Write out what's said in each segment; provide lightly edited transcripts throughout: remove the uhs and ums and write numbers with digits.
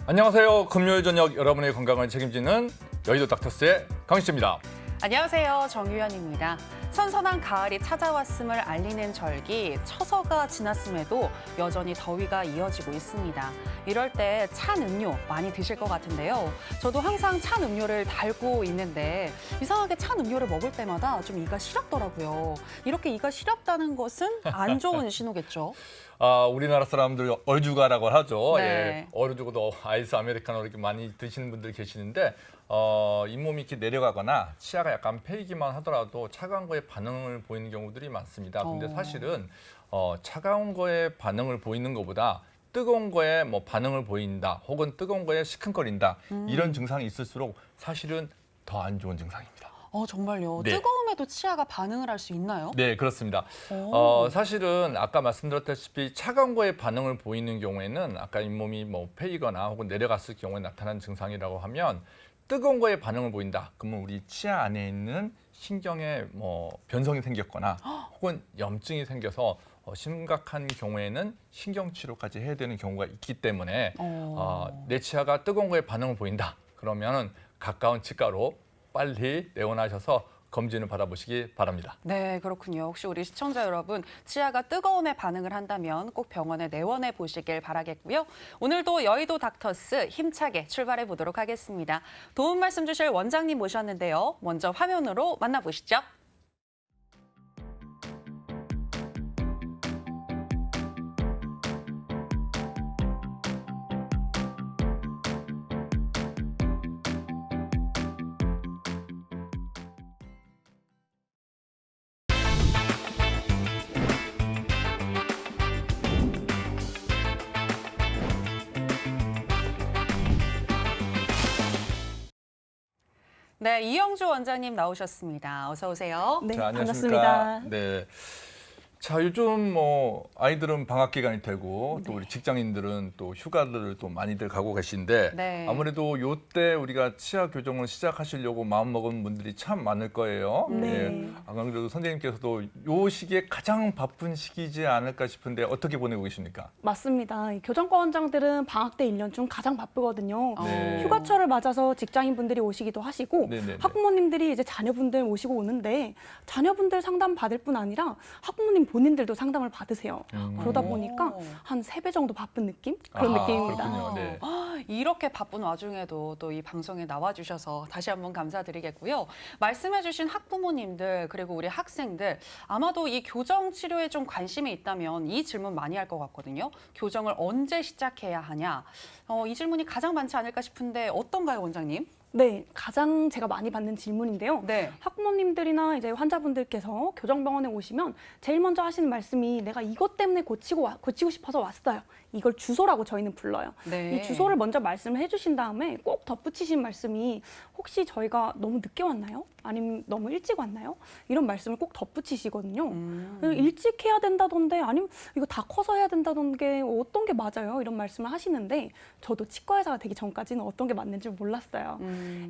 안녕하세요. 금요일 저녁 여러분의 건강을 책임지는 여의도 닥터스의 강희철입니다. 안녕하세요. 정유연입니다. 선선한 가을이 찾아왔음을 알리는 절기, 처서가 지났음에도 여전히 더위가 이어지고 있습니다. 이럴 때 찬 음료 많이 드실 것 같은데요. 저도 항상 찬 음료를 달고 있는데 이상하게 찬 음료를 먹을 때마다 좀 이가 시렵더라고요. 이렇게 이가 시렵다는 것은 안 좋은 신호겠죠? 우리나라 사람들 얼죽아라고 하죠. 네. 예, 얼죽아도 아이스 아메리카노 이렇게 많이 드시는 분들 계시는데 잇몸이 이렇게 내려가거나 치아가 약간 패이기만 하더라도 차가운 거에 반응을 보이는 경우들이 많습니다. 근데 사실은 차가운 거에 반응을 보이는 것보다 뜨거운 거에 뭐 반응을 보인다, 혹은 뜨거운 거에 시큰거린다 이런 증상이 있을수록 사실은 더 안 좋은 증상입니다. 정말요? 네. 뜨거움에도 치아가 반응을 할 수 있나요? 네, 그렇습니다. 사실은 아까 말씀드렸다시피 차가운 거에 반응을 보이는 경우에는 아까 잇몸이 뭐 패이거나 혹은 내려갔을 경우에 나타나는 증상이라고 하면 뜨거운 거에 반응을 보인다. 그러면 우리 치아 안에 있는 신경에 뭐 변성이 생겼거나 혹은 염증이 생겨서 심각한 경우에는 신경치료까지 해야 되는 경우가 있기 때문에 내 치아가 뜨거운 거에 반응을 보인다. 그러면 가까운 치과로 빨리 내원하셔서 검진을 받아보시기 바랍니다. 네, 그렇군요. 혹시 우리 시청자 여러분, 치아가 뜨거움에 반응을 한다면 꼭 병원에 내원해 보시길 바라겠고요. 오늘도 여의도 닥터스 힘차게 출발해 보도록 하겠습니다. 도움 말씀 주실 원장님 모셨는데요. 먼저 화면으로 만나보시죠. 네, 이영주 원장님 나오셨습니다. 어서 오세요. 네, 자, 반갑습니다. 안녕하십니까? 네. 자, 요즘 뭐 아이들은 방학 기간이 되고 또 우리 직장인들은 또 휴가를 또 많이들 가고 계신데 네. 아무래도 요때 우리가 치아 교정을 시작하시려고 마음먹은 분들이 참 많을 거예요. 네. 예. 아무래도 선생님께서도 요 시기에 가장 바쁜 시기지 않을까 싶은데 어떻게 보내고 계십니까? 맞습니다. 이 교정과 원장들은 방학 때 1년 중 가장 바쁘거든요. 네. 휴가철을 맞아서 직장인분들이 오시기도 하시고 네네네. 학부모님들이 이제 자녀분들 모시고 오는데 자녀분들 상담 받을 뿐 아니라 학부모님 본인들도 상담을 받으세요. 그러다 보니까 한 3배 정도 바쁜 느낌? 그런 아하, 느낌입니다. 그렇군요. 네. 이렇게 바쁜 와중에도 또 이 방송에 나와주셔서 다시 한번 감사드리겠고요. 말씀해주신 학부모님들 그리고 우리 학생들 아마도 이 교정 치료에 좀 관심이 있다면 이 질문 많이 할 것 같거든요. 교정을 언제 시작해야 하냐? 이 질문이 가장 많지 않을까 싶은데 어떤가요, 원장님? 네, 가장 제가 많이 받는 질문인데요. 네. 학부모님들이나 이제 환자분들께서 교정병원에 오시면 제일 먼저 하시는 말씀이 내가 이것 때문에 고치고 싶어서 왔어요. 이걸 주소라고 저희는 불러요. 네. 이 주소를 먼저 말씀을 해주신 다음에 꼭 덧붙이신 말씀이 혹시 저희가 너무 늦게 왔나요? 아니면 너무 일찍 왔나요? 이런 말씀을 꼭 덧붙이시거든요. 일찍 해야 된다던데 아니면 이거 다 커서 해야 된다던데 어떤 게 맞아요? 이런 말씀을 하시는데 저도 치과 의사가 되기 전까지는 어떤 게 맞는지 몰랐어요.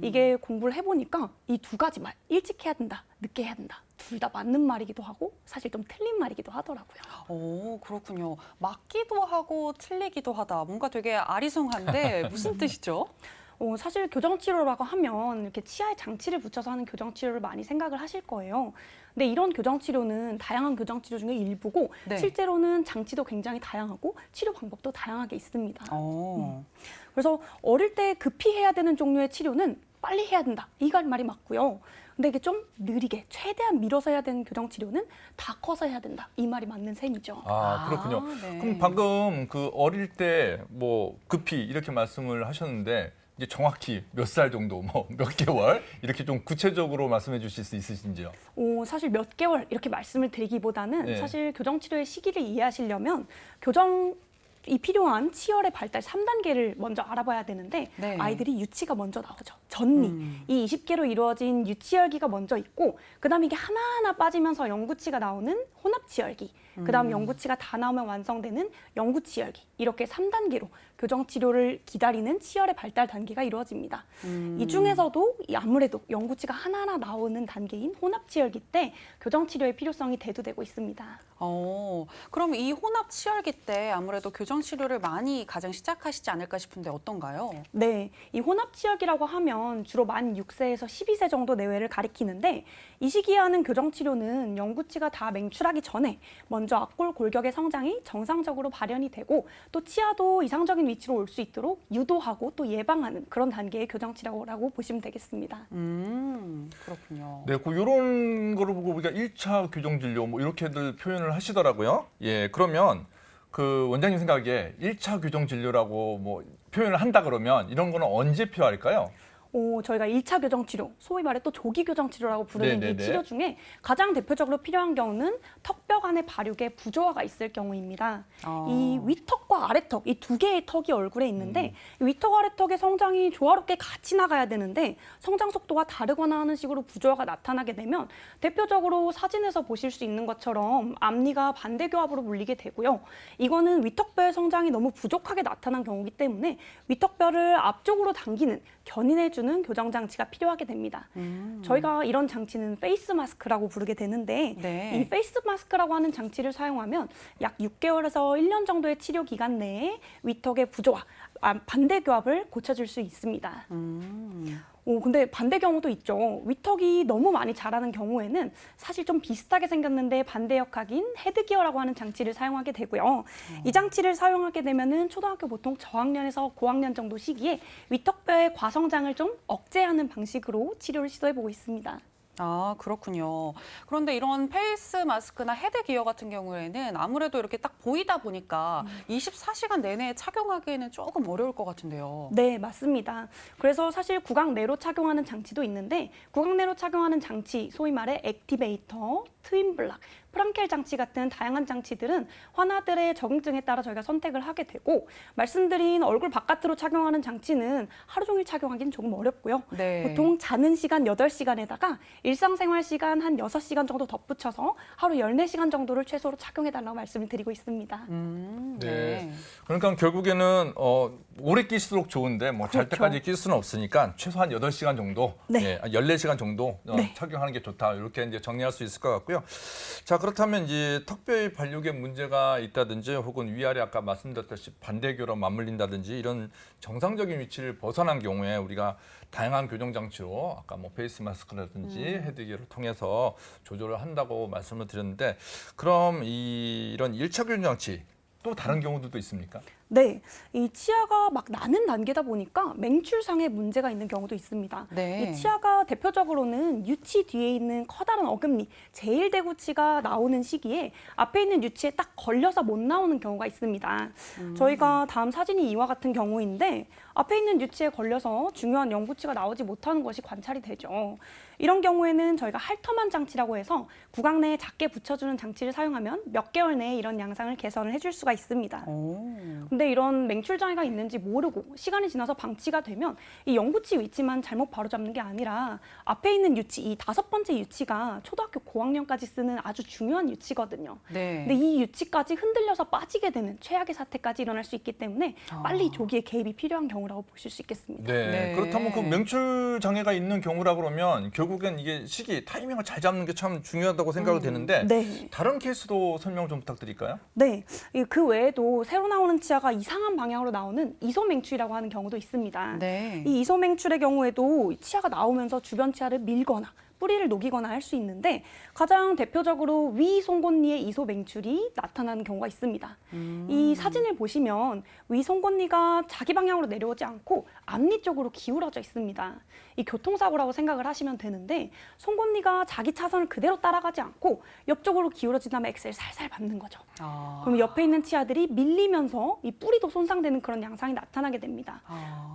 이게 공부를 해보니까 이 두 가지 말, 일찍 해야 된다, 늦게 해야 된다. 둘 다 맞는 말이기도 하고 사실 좀 틀린 말이기도 하더라고요. 오, 그렇군요. 맞기도 하고 틀리기도 하다. 뭔가 되게 아리송한데 무슨 뜻이죠? 사실 교정치료라고 하면 이렇게 치아에 장치를 붙여서 하는 교정치료를 많이 생각을 하실 거예요. 근데 이런 교정치료는 다양한 교정치료 중에 일부고 네. 실제로는 장치도 굉장히 다양하고 치료 방법도 다양하게 있습니다. 오. 그래서 어릴 때 급히 해야 되는 종류의 치료는 빨리 해야 된다. 이가 말이 맞고요. 근데 이게 좀 느리게 최대한 미뤄서 해야 되는 교정치료는 다 커서 해야 된다. 이 말이 맞는 셈이죠. 그렇군요. 네. 그럼 방금 그 어릴 때 뭐 급히 이렇게 말씀을 하셨는데 이제 정확히 몇 살 정도, 뭐 몇 개월 이렇게 좀 구체적으로 말씀해 주실 수 있으신지요? 사실 몇 개월 이렇게 말씀을 드리기보다는 네. 사실 교정치료의 시기를 이해하시려면 이 필요한 치열의 발달 3단계를 먼저 알아봐야 되는데 네. 아이들이 유치가 먼저 나오죠. 전니. 이 20개로 이루어진 유치열기가 먼저 있고 그다음에 이게 하나하나 빠지면서 영구치가 나오는 혼합치열기. 그다음 영구치가 다 나오면 완성되는 영구치열기, 이렇게 3단계로 교정 치료를 기다리는 치열의 발달 단계가 이루어집니다. 이 중에서도 아무래도 영구치가 하나하나 나오는 단계인 혼합치열기 때 교정 치료의 필요성이 대두되고 있습니다. 그럼 이 혼합 치열기 때 아무래도 교정 치료를 많이 가장 시작하시지 않을까 싶은데 어떤가요? 네, 이 혼합치열기라고 하면 주로 만 6세에서 12세 정도 내외를 가리키는데, 이 시기에 하는 교정 치료는 영구치가 다 맹출하기 전에 먼저 앞골 골격의 성장이 정상적으로 발현이 되고 또 치아도 이상적인 위치로 올 수 있도록 유도하고 또 예방하는 그런 단계의 교정 치료라고 보시면 되겠습니다. 그렇군요. 네, 이런 거를 보고 우리가 1차 교정 진료 뭐 이렇게들 표현을 하시더라고요. 예, 그러면 그 원장님 생각에 1차 교정 진료라고 뭐 표현을 한다 그러면 이런 거는 언제 필요할까요? 저희가 1차 교정 치료, 소위 말해 또 조기 교정 치료라고 부르는 네네네. 이 치료 중에 가장 대표적으로 필요한 경우는 턱뼈 간의 발육에 부조화가 있을 경우입니다. 이 윗턱과 아래턱, 이 두 개의 턱이 얼굴에 있는데 이 윗턱, 아래턱의 성장이 조화롭게 같이 나가야 되는데 성장 속도가 다르거나 하는 식으로 부조화가 나타나게 되면 대표적으로 사진에서 보실 수 있는 것처럼 앞니가 반대교합으로 물리게 되고요. 이거는 윗턱뼈의 성장이 너무 부족하게 나타난 경우이기 때문에 윗턱뼈를 앞쪽으로 당기는, 견인해주는 교정 장치가 필요하게 됩니다. 저희가 이런 장치는 페이스 마스크라고 부르게 되는데 네. 이 페이스 마스크라고 하는 장치를 사용하면 약 6개월에서 1년 정도의 치료 기간 내에 윗턱의 부조화, 반대교합을 고쳐줄 수 있습니다. 근데 반대 경우도 있죠. 윗턱이 너무 많이 자라는 경우에는 사실 좀 비슷하게 생겼는데 반대 역학인 헤드기어라고 하는 장치를 사용하게 되고요. 이 장치를 사용하게 되면은 초등학교 보통 저학년에서 고학년 정도 시기에 윗턱뼈의 과성장을 좀 억제하는 방식으로 치료를 시도해보고 있습니다. 그렇군요. 그런데 이런 페이스 마스크나 헤드 기어 같은 경우에는 아무래도 이렇게 딱 보이다 보니까 24시간 내내 착용하기에는 조금 어려울 것 같은데요. 네, 맞습니다. 그래서 사실 구강 내로 착용하는 장치도 있는데 구강 내로 착용하는 장치, 소위 말해 액티베이터, 트윈블락, 프랑켈 장치 같은 다양한 장치들은 환아들의 적응증에 따라 저희가 선택을 하게 되고, 말씀드린 얼굴 바깥으로 착용하는 장치는 하루 종일 착용하기는 조금 어렵고요. 네. 보통 자는 시간 8시간에다가 일상생활 시간 한 6시간 정도 덧붙여서 하루 14시간 정도를 최소로 착용해달라고 말씀을 드리고 있습니다. 네. 그러니까 결국에는 오래 끼실수록 좋은데 뭐 잘 그렇죠. 때까지 낄 수는 없으니까 최소한 8시간 정도, 네. 14시간 정도 네. 착용하는 게 좋다. 이렇게 이제 정리할 수 있을 것 같고요. 자, 그렇다면 이제 턱뼈의 발육에 문제가 있다든지 혹은 위아래 아까 말씀드렸듯이 반대교로 맞물린다든지 이런 정상적인 위치를 벗어난 경우에 우리가 다양한 교정 장치로 아까 뭐 페이스 마스크라든지 헤드기어를 통해서 조절을 한다고 말씀을 드렸는데, 그럼 이런 1차 교정 장치 또 다른 경우들도 있습니까? 네, 이 치아가 막 나는 단계다 보니까 맹출상에 문제가 있는 경우도 있습니다. 네. 이 치아가 대표적으로는 유치 뒤에 있는 커다란 어금니, 제1대구치가 나오는 시기에 앞에 있는 유치에 딱 걸려서 못 나오는 경우가 있습니다. 저희가 다음 사진이 이와 같은 경우인데 앞에 있는 유치에 걸려서 중요한 영구치가 나오지 못하는 것이 관찰이 되죠. 이런 경우에는 저희가 할터만 장치라고 해서 구강 내에 작게 붙여주는 장치를 사용하면 몇 개월 내에 이런 양상을 개선을 해줄 수가 있습니다. 근데 이런 맹출 장애가 있는지 모르고 시간이 지나서 방치가 되면 이 영구치 위치만 잘못 바로잡는 게 아니라 앞에 있는 유치, 이 5번째 유치가 초등학교 고학년까지 쓰는 아주 중요한 유치거든요. 네. 근데 이 유치까지 흔들려서 빠지게 되는 최악의 사태까지 일어날 수 있기 때문에 빨리 조기에 개입이 필요한 경우라고 보실 수 있겠습니다. 네. 네. 그렇다면 그 맹출 장애가 있는 경우라 그러면 결국엔 이게 시기, 타이밍을 잘 잡는 게 참 중요하다고 생각이 되는데 네. 다른 케이스도 설명 좀 부탁드릴까요? 네, 그 외에도 새로 나오는 치아가 이상한 방향으로 나오는 이소맹출이라고 하는 경우도 있습니다. 네. 이 이소맹출의 경우에도 치아가 나오면서 주변 치아를 밀거나 뿌리를 녹이거나 할 수 있는데 가장 대표적으로 위 송곳니의 이소맹출이 나타나는 경우가 있습니다. 이 사진을 보시면 위 송곳니가 자기 방향으로 내려오지 않고 앞니 쪽으로 기울어져 있습니다. 이 교통사고라고 생각을 하시면 되는데 송곳니가 자기 차선을 그대로 따라가지 않고 옆쪽으로 기울어진 다음에 엑셀 살살 밟는 거죠. 그럼 옆에 있는 치아들이 밀리면서 이 뿌리도 손상되는 그런 양상이 나타나게 됩니다.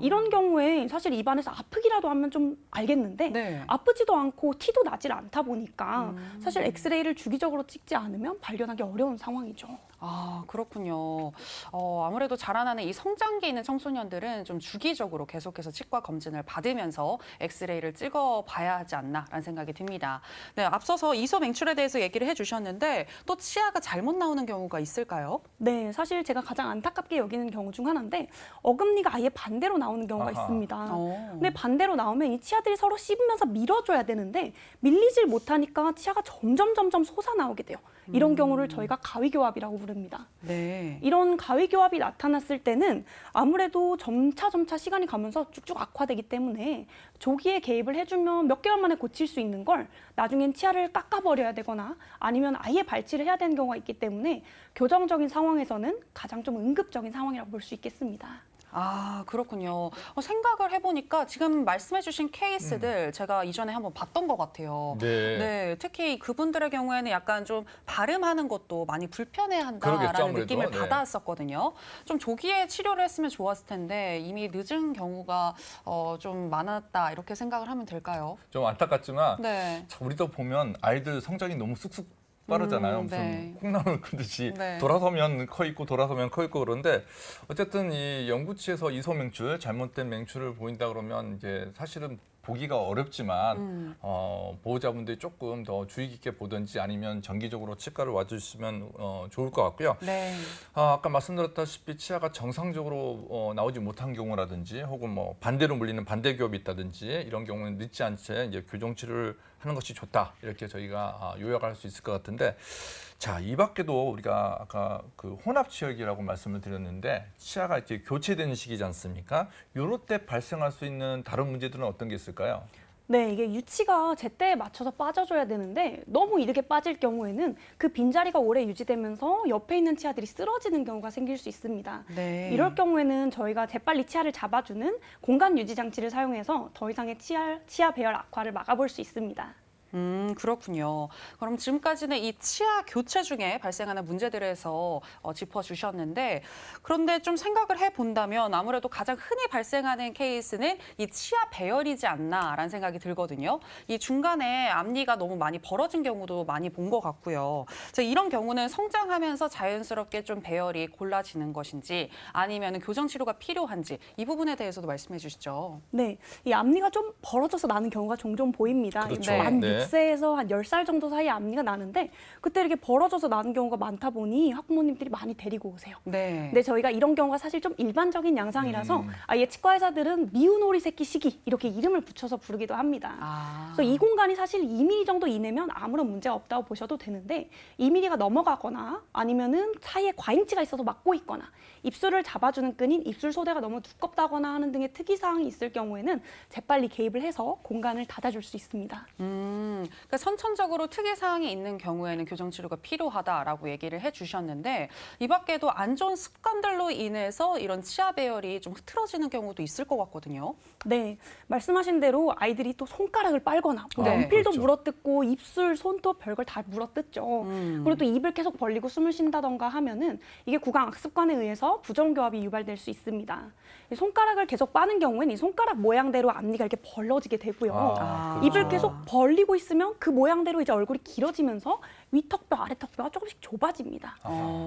이런 경우에 사실 입안에서 아프기라도 하면 좀 알겠는데 네. 아프지도 않고 티도 나질 않다 보니까 사실 엑스레이를 주기적으로 찍지 않으면 발견하기 어려운 상황이죠. 아, 그렇군요. 아무래도 자라나는 이 성장기에 있는 청소년들은 좀 주기적으로 계속해서 치과 검진을 받으면서 엑스레이를 찍어봐야 하지 않나라는 생각이 듭니다. 네, 앞서서 이소 맹출에 대해서 얘기를 해주셨는데 또 치아가 잘못 나오는 경우가 있을까요? 네, 사실 제가 가장 안타깝게 여기는 경우 중 하나인데 어금니가 아예 반대로 나오는 경우가 아하. 있습니다. 어. 근데 반대로 나오면 이 치아들이 서로 씹으면서 밀어줘야 되는데 밀리질 못하니까 치아가 점점 솟아나오게 돼요. 이런 경우를 저희가 가위교합이라고 부릅니다. 네. 이런 가위교합이 나타났을 때는 아무래도 점차 시간이 가면서 쭉쭉 악화되기 때문에 조기에 개입을 해주면 몇 개월 만에 고칠 수 있는 걸 나중엔 치아를 깎아버려야 되거나 아니면 아예 발치를 해야 되는 경우가 있기 때문에 교정적인 상황에서는 가장 좀 응급적인 상황이라고 볼 수 있겠습니다. 아, 그렇군요. 생각을 해보니까 지금 말씀해주신 케이스들 제가 이전에 한번 봤던 것 같아요. 네. 네, 특히 그분들의 경우에는 약간 좀 발음하는 것도 많이 그러겠죠, 불편해한다라는 아무래도. 느낌을 네. 받았었거든요. 좀 조기에 치료를 했으면 좋았을 텐데 이미 늦은 경우가 좀 많았다 이렇게 생각을 하면 될까요? 좀 안타깝지만 네. 참 우리도 보면 아이들 성장이 너무 쑥쑥 빠르잖아요. 무슨 네. 콩나물 크듯이 네. 돌아서면 커 있고 돌아서면 커 있고 그런데 어쨌든 이 연구치에서 이소 맹출, 잘못된 맹출을 보인다 그러면 이제 사실은 보기가 어렵지만 보호자분들이 조금 더 주의 깊게 보든지 아니면 정기적으로 치과를 와주시면 좋을 것 같고요. 네. 아까 말씀드렸다시피 치아가 정상적으로 나오지 못한 경우라든지 혹은 뭐 반대로 물리는 반대교합이 있다든지 이런 경우는 늦지 않게 이제 교정 치료를 하는 것이 좋다 이렇게 저희가 요약할 수 있을 것 같은데 자, 이 밖에도 우리가 아까 그 혼합 치역이라고 말씀을 드렸는데 치아가 이제 교체되는 시기지 않습니까? 요럴 때 발생할 수 있는 다른 문제들은 어떤 게 있을까요? 네, 이게 유치가 제때에 맞춰서 빠져줘야 되는데 너무 이르게 빠질 경우에는 그 빈자리가 오래 유지되면서 옆에 있는 치아들이 쓰러지는 경우가 생길 수 있습니다. 네. 이럴 경우에는 저희가 재빨리 치아를 잡아주는 공간 유지 장치를 사용해서 더 이상의 치아 배열 악화를 막아볼 수 있습니다. 그렇군요. 그럼 지금까지는 이 치아 교체 중에 발생하는 문제들에서 짚어주셨는데 그런데 좀 생각을 해본다면 아무래도 가장 흔히 발생하는 케이스는 이 치아 배열이지 않나라는 생각이 들거든요. 이 중간에 앞니가 너무 많이 벌어진 경우도 많이 본 것 같고요. 자, 이런 경우는 성장하면서 자연스럽게 좀 배열이 골라지는 것인지 아니면 교정 치료가 필요한지 이 부분에 대해서도 말씀해 주시죠. 네, 이 앞니가 좀 벌어져서 나는 경우가 종종 보입니다. 그렇죠. 만 네. 6세에서 한 10살 정도 사이에 앞니가 나는데 그때 이렇게 벌어져서 나는 경우가 많다 보니 학부모님들이 많이 데리고 오세요. 네. 근데 저희가 이런 경우가 사실 좀 일반적인 양상이라서 아예 치과 의사들은 미운 오리 새끼 시기 이렇게 이름을 붙여서 부르기도 합니다. 아. 그래서 이 공간이 사실 2mm 정도 이내면 아무런 문제가 없다고 보셔도 되는데 2mm가 넘어가거나 아니면은 사이에 과잉치가 있어서 막고 있거나 입술을 잡아주는 끈인 입술 소대가 너무 두껍다거나 하는 등의 특이사항이 있을 경우에는 재빨리 개입을 해서 공간을 닫아줄 수 있습니다. 그러니까 선천적으로 특이 사항이 있는 경우에는 교정 치료가 필요하다라고 얘기를 해주셨는데 이 밖에도 안 좋은 습관들로 인해서 이런 치아 배열이 좀 흐트러지는 경우도 있을 것 같거든요. 네, 말씀하신 대로 아이들이 또 손가락을 빨거나 뭐 네. 연필도 그렇죠. 물어뜯고 입술, 손도 별걸 다 물어뜯죠. 그리고 또 입을 계속 벌리고 숨을 쉰다던가 하면은 이게 구강 악습관에 의해서 부정교합이 유발될 수 있습니다. 이 손가락을 계속 빠는 경우에는 이 손가락 모양대로 앞니가 이렇게 벌어지게 되고요. 아. 입을 계속 벌리고 있으면 그 모양대로 이제 얼굴이 길어지면서 위턱뼈, 아래턱뼈가 조금씩 좁아집니다.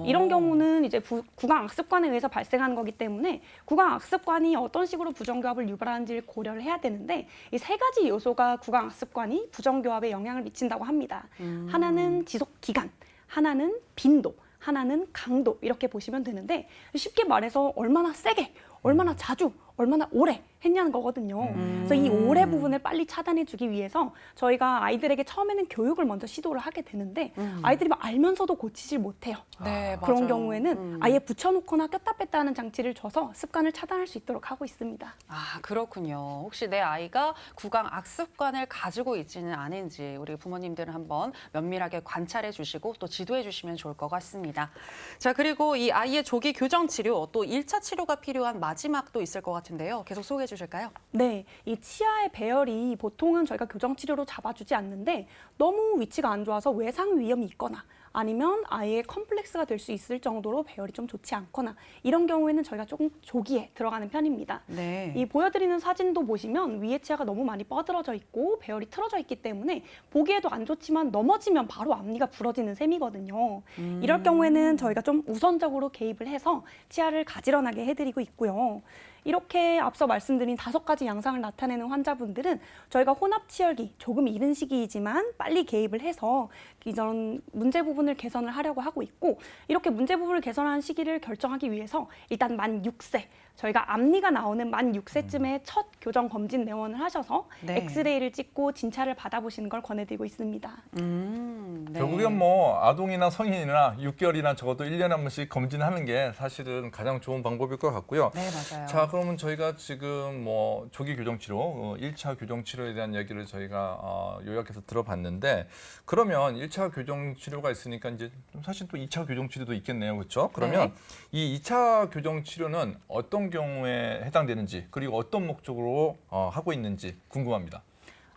이런 경우는 이제 구강 악습관에 의해서 발생하는 거기 때문에 구강 악습관이 어떤 식으로 부정교합을 유발하는지를 고려를 해야 되는데 이 세 가지 요소가 구강 악습관이 부정교합에 영향을 미친다고 합니다. 하나는 지속 기간, 하나는 빈도, 하나는 강도 이렇게 보시면 되는데 쉽게 말해서 얼마나 세게, 얼마나 자주, 얼마나 오래 했냐는 거거든요. 그래서 이 오래 부분을 빨리 차단해주기 위해서 저희가 아이들에게 처음에는 교육을 먼저 시도를 하게 되는데 아이들이 막 알면서도 고치질 못해요. 네, 그런 맞아요. 경우에는 아예 붙여놓거나 꼈다 뺐다 하는 장치를 줘서 습관을 차단할 수 있도록 하고 있습니다. 아, 그렇군요. 혹시 내 아이가 구강 악습관을 가지고 있지는 않은지 우리 부모님들은 한번 면밀하게 관찰해 주시고 또 지도해 주시면 좋을 것 같습니다. 자, 그리고 이 아이의 조기 교정 치료 또 1차 치료가 필요한 마지막도 있을 것 같은데요. 계속 소개해 주실까요? 네, 이 치아의 배열이 보통은 저희가 교정 치료로 잡아주지 않는데 너무 위치가 안 좋아서 외상 위험이 있거나 아니면 아예 컴플렉스가 될 수 있을 정도로 배열이 좀 좋지 않거나 이런 경우에는 저희가 조금 조기에 들어가는 편입니다. 네. 이 보여드리는 사진도 보시면 위에 치아가 너무 많이 뻗어져 있고 배열이 틀어져 있기 때문에 보기에도 안 좋지만 넘어지면 바로 앞니가 부러지는 셈이거든요. 이럴 경우에는 저희가 좀 우선적으로 개입을 해서 치아를 가지런하게 해드리고 있고요. 이렇게 앞서 말씀드린 5가지 양상을 나타내는 환자분들은 저희가 혼합치열기 조금 이른 시기이지만 빨리 개입을 해서 이런 문제 부분을 개선을 하려고 하고 있고, 이렇게 문제 부분을 개선하는 시기를 결정하기 위해서 일단 만 6세, 저희가 앞니가 나오는 만 6세쯤에 첫 교정 검진 내원을 하셔서 네. 엑스레이를 찍고 진찰을 받아보시는 걸 권해드리고 있습니다. 네. 결국엔 뭐 아동이나 성인이나 6개월이나 적어도 1년에 한 번씩 검진하는 게 사실은 가장 좋은 방법일 것 같고요. 네, 맞아요. 자, 그러면 저희가 지금 뭐 조기 교정 치료, 1차 교정 치료에 대한 얘기를 저희가 요약해서 들어봤는데, 그러면 1차 교정 치료가 있으니까 이제 사실 또 2차 교정 치료도 있겠네요. 그렇죠? 그러면 이 2차 교정 치료는 어떤 경우에 해당되는지, 그리고 어떤 목적으로 하고 있는지 궁금합니다.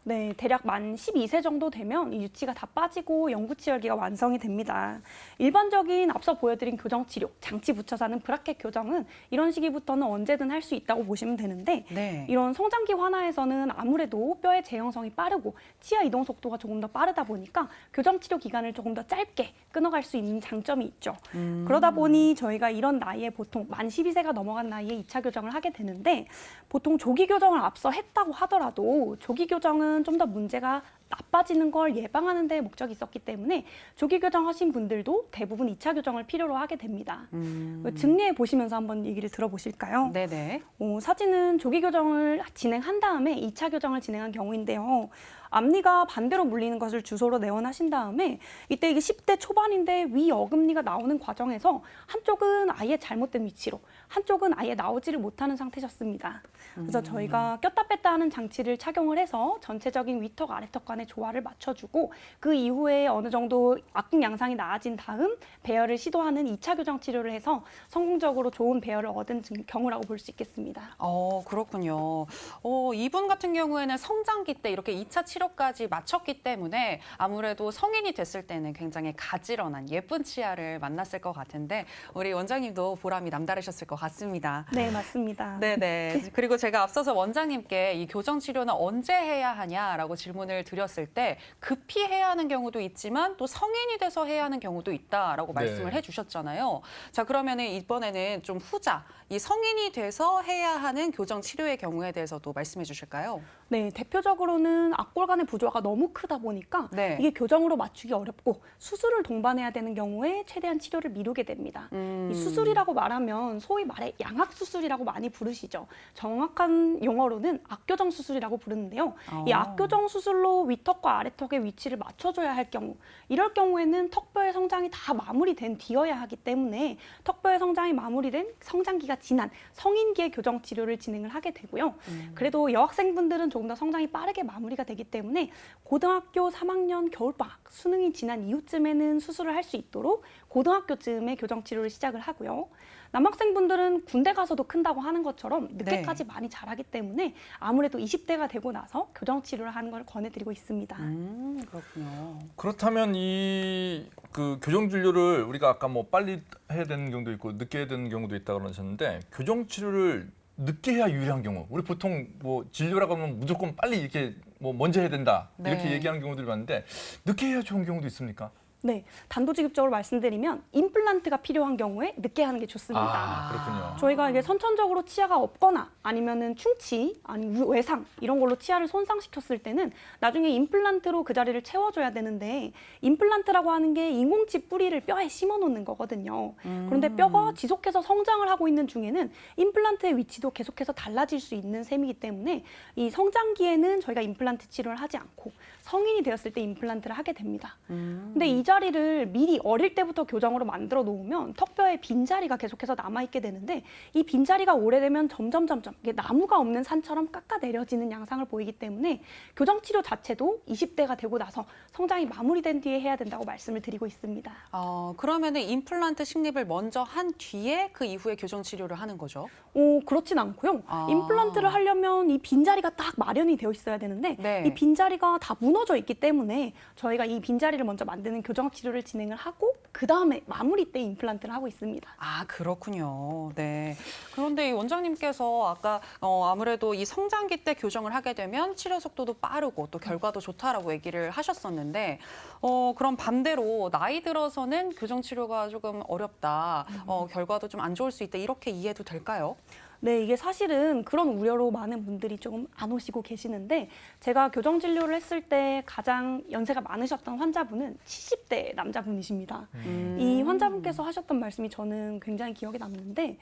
네, 대략 만 12세 정도 되면 이 유치가 다 빠지고 영구치열기가 완성이 됩니다. 일반적인 앞서 보여드린 교정치료, 장치 붙여서 하는 브라켓 교정은 이런 시기부터는 언제든 할 수 있다고 보시면 되는데, 네. 이런 성장기 환아에서는 아무래도 뼈의 재형성이 빠르고 치아 이동 속도가 조금 더 빠르다 보니까 교정치료 기간을 조금 더 짧게 끊어갈 수 있는 장점이 있죠. 그러다 보니 저희가 이런 나이에 보통 만 12세가 넘어간 나이에 2차 교정을 하게 되는데, 보통 조기 교정을 앞서 했다고 하더라도 조기 교정은 좀 더 문제가 나빠지는 걸 예방하는 데 목적이 있었기 때문에 조기 교정하신 분들도 대부분 2차 교정을 필요로 하게 됩니다. 증례 보시면서 한번 얘기를 들어보실까요? 네네. 사진은 조기 교정을 진행한 다음에 2차 교정을 진행한 경우인데요. 앞니가 반대로 물리는 것을 주소로 내원하신 다음에 이때 이게 10대 초반인데 위 어금니가 나오는 과정에서 한쪽은 아예 잘못된 위치로, 한쪽은 아예 나오지를 못하는 상태셨습니다. 그래서 저희가 꼈다 뺐다 하는 장치를 착용을 해서 전체적인 위턱 아래턱 간의 조화를 맞춰주고, 그 이후에 어느 정도 악궁 양상이 나아진 다음 배열을 시도하는 2차 교정 치료를 해서 성공적으로 좋은 배열을 얻은 경우라고 볼 수 있겠습니다. 그렇군요. 이분 같은 경우에는 성장기 때 이렇게 2차 치료까지 마쳤기 때문에 아무래도 성인이 됐을 때는 굉장히 가지런한 예쁜 치아를 만났을 것 같은데, 우리 원장님도 보람이 남다르셨을 것 같습니다. 네, 맞습니다. 네네. 그리고 제가 앞서서 원장님께 이 교정 치료는 언제 해야 하냐라고 질문을 드렸을 때 급히 해야 하는 경우도 있지만 또 성인이 돼서 해야 하는 경우도 있다라고 네. 말씀을 해주셨잖아요. 자, 그러면은 이번에는 좀 후자, 이 성인이 돼서 해야 하는 교정 치료의 경우에 대해서도 말씀해 주실까요? 네, 대표적으로는 악골간의 부조화가 너무 크다 보니까 네. 이게 교정으로 맞추기 어렵고 수술을 동반해야 되는 경우에 최대한 치료를 미루게 됩니다. 이 수술이라고 말하면 소위 말해 양악수술이라고 많이 부르시죠. 정확한 용어로는 악교정 수술이라고 부르는데요. 이 악교정 수술로 위턱과 아래턱의 위치를 맞춰줘야 할 경우, 이럴 경우에는 턱뼈의 성장이 다 마무리된 뒤여야 하기 때문에 턱뼈의 성장이 마무리된 성장기가 지난 성인기의 교정 치료를 진행을 하게 되고요. 그래도 여학생분들은 조금 더 성장이 빠르게 마무리가 되기 때문에 고등학교 3학년 겨울방학 수능이 지난 이후쯤에는 수술을 할 수 있도록 고등학교쯤에 교정 치료를 시작을 하고요. 남학생분들은 군대 가서도 큰다고 하는 것처럼 늦게까지 많이 자라기 때문에 아무래도 20대가 되고 나서 교정 치료를 하는 걸 권해드리고 있습니다. 그렇군요. 그렇다면 이 그 교정 진료를 우리가 아까 뭐 빨리 해야 되는 경우도 있고 늦게 해야 되는 경우도 있다고 그러셨는데, 교정 치료를 늦게 해야 유리한 경우, 우리 보통 뭐 진료라고 하면 무조건 빨리 이렇게 뭐 먼저 해야 된다 이렇게 얘기하는 경우들이 많은데, 늦게 해야 좋은 경우도 있습니까? 네, 단도직입적으로 말씀드리면 임플란트가 필요한 경우에 늦게 하는 게 좋습니다. 그렇군요. 저희가 이게 선천적으로 치아가 없거나 아니면은 충치, 아니 외상 이런 걸로 치아를 손상시켰을 때는 나중에 임플란트로 그 자리를 채워줘야 되는데, 임플란트라고 하는 게 인공치 뿌리를 뼈에 심어놓는 거거든요. 그런데 뼈가 지속해서 성장을 하고 있는 중에는 임플란트의 위치도 계속해서 달라질 수 있는 셈이기 때문에 이 성장기에는 저희가 임플란트 치료를 하지 않고 성인이 되었을 때 임플란트를 하게 됩니다. 근데 이 자리를 미리 어릴 때부터 교정으로 만들어 놓으면 턱뼈에 빈자리가 계속해서 남아있게 되는데, 이 빈자리가 오래되면 점점 이게 나무가 없는 산처럼 깎아내려지는 양상을 보이기 때문에 교정 치료 자체도 20대가 되고 나서 성장이 마무리된 뒤에 해야 된다고 말씀을 드리고 있습니다. 그러면은 임플란트 식립을 먼저 한 뒤에 그 이후에 교정 치료를 하는 거죠? 그렇진 않고요. 임플란트를 하려면 이 빈자리가 딱 마련이 되어 있어야 되는데 이 빈자리가 다 무너져 있기 때문에 저희가 이 빈자리를 먼저 만드는 교정 교정 치료를 진행을 하고 그 다음에 마무리 때 임플란트를 하고 있습니다. 아, 그렇군요. 네. 그런데 이 원장님께서 아까 아무래도 이 성장기 때 교정을 하게 되면 치료 속도도 빠르고 또 결과도 좋다라고 얘기를 하셨었는데 그럼 반대로 나이 들어서는 교정 치료가 조금 어렵다, 결과도 좀 안 좋을 수 있다 이렇게 이해도 될까요? 네, 이게 사실은 그런 우려로 많은 분들이 조금 안 오시고 계시는데 제가 교정 진료를 했을 때 가장 연세가 많으셨던 환자분은 70대 남자분이십니다. 이 환자분께서 하셨던 말씀이 저는 굉장히 기억에 남는데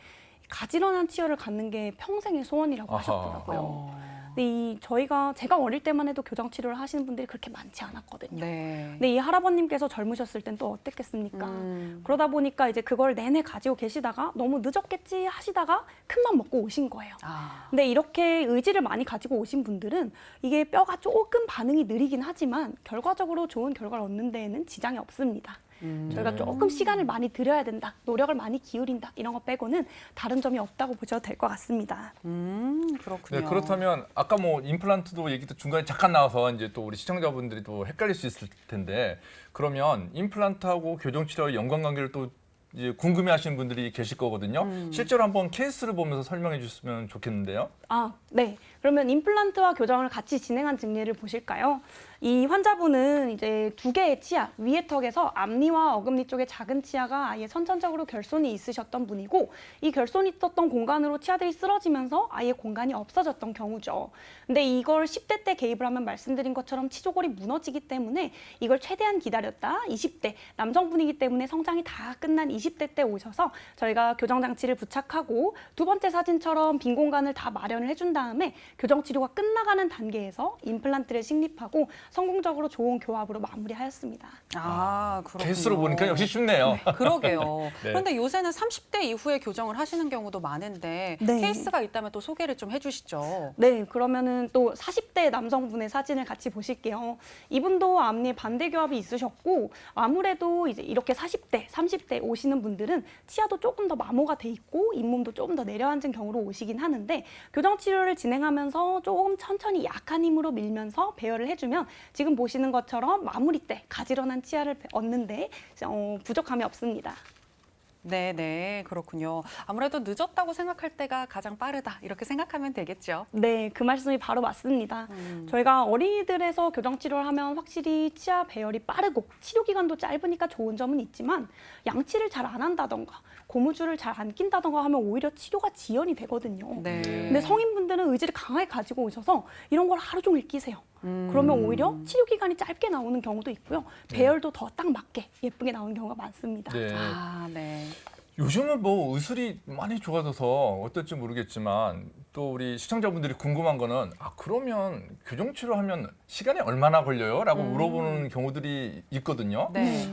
가지런한 치료를 갖는 게 평생의 소원이라고 하셨더라고요. 근데 제가 어릴 때만 해도 교정 치료를 하시는 분들이 그렇게 많지 않았거든요. 네. 근데 이 할아버님께서 젊으셨을 땐 또 어땠겠습니까? 그러다 보니까 이제 그걸 내내 가지고 계시다가 너무 늦었겠지 하시다가 큰맘 먹고 오신 거예요. 근데 이렇게 의지를 많이 가지고 오신 분들은 이게 뼈가 조금 반응이 느리긴 하지만 결과적으로 좋은 결과를 얻는 데에는 지장이 없습니다. 저희가 조금 시간을 많이 들여야 된다, 노력을 많이 기울인다 이런 거 빼고는 다른 점이 없다고 보셔도 될 것 같습니다. 그렇군요. 네, 그렇다면 아까 뭐 임플란트도 얘기도 중간에 잠깐 나와서 이제 또 우리 시청자분들이 또 헷갈릴 수 있을 텐데 그러면 임플란트하고 교정치료의 연관관계를 또 이제 궁금해하시는 분들이 계실 거거든요. 실제로 한번 케이스를 보면서 설명해 주셨으면 좋겠는데요. 아, 네. 그러면 임플란트와 교정을 같이 진행한 증례를 보실까요? 이 환자분은 이제 두 개의 치아, 위의 턱에서 앞니와 어금니 쪽에 작은 치아가 아예 선천적으로 결손이 있으셨던 분이고 이 결손이 있었던 공간으로 치아들이 쓰러지면서 아예 공간이 없어졌던 경우죠. 근데 이걸 10대 때 개입을 하면 말씀드린 것처럼 치조골이 무너지기 때문에 이걸 최대한 기다렸다 20대 남성분이기 때문에 성장이 다 끝난 20대 때 오셔서 저희가 교정장치를 부착하고 두 번째 사진처럼 빈 공간을 다 마련을 해준 다음에 교정치료가 끝나가는 단계에서 임플란트를 식립하고 성공적으로 좋은 교합으로 마무리하였습니다. 아, 그렇군요. 케이스로 보니까 역시 쉽네요. 그러게요. 네. 그런데 요새는 30대 이후에 교정을 하시는 경우도 많은데 네. 케이스가 있다면 또 소개를 좀 해주시죠. 네, 그러면은 또 40대 남성분의 사진을 같이 보실게요. 이분도 앞니에 반대 교합이 있으셨고 아무래도 이제 이렇게 40대, 30대 오시는 분들은 치아도 조금 더 마모가 돼 있고 잇몸도 조금 더 내려앉은 경우로 오시긴 하는데 교정 치료를 진행하면서 조금 천천히 약한 힘으로 밀면서 배열을 해주면 지금 보시는 것처럼 마무리 때 가지런한 치아를 얻는데 부족함이 없습니다. 네, 그렇군요. 아무래도 늦었다고 생각할 때가 가장 빠르다 이렇게 생각하면 되겠죠. 네, 그 말씀이 바로 맞습니다. 저희가 어린이들에서 교정 치료를 하면 확실히 치아 배열이 빠르고 치료 기간도 짧으니까 좋은 점은 있지만 양치를 잘 안 한다던가 고무줄을 잘 안 낀다던가 하면 오히려 치료가 지연이 되거든요. 네. 근데 성인분들은 의지를 강하게 가지고 오셔서 이런 걸 하루 종일 끼세요. 그러면 오히려 치료 기간이 짧게 나오는 경우도 있고요. 배열도 더 딱 맞게 예쁘게 나오는 경우가 많습니다. 네. 아, 네. 요즘은 뭐 의술이 많이 좋아져서 어떨지 모르겠지만 또 우리 시청자분들이 궁금한 거는 그러면 교정치료하면 시간이 얼마나 걸려요? 라고 물어보는 경우들이 있거든요. 네.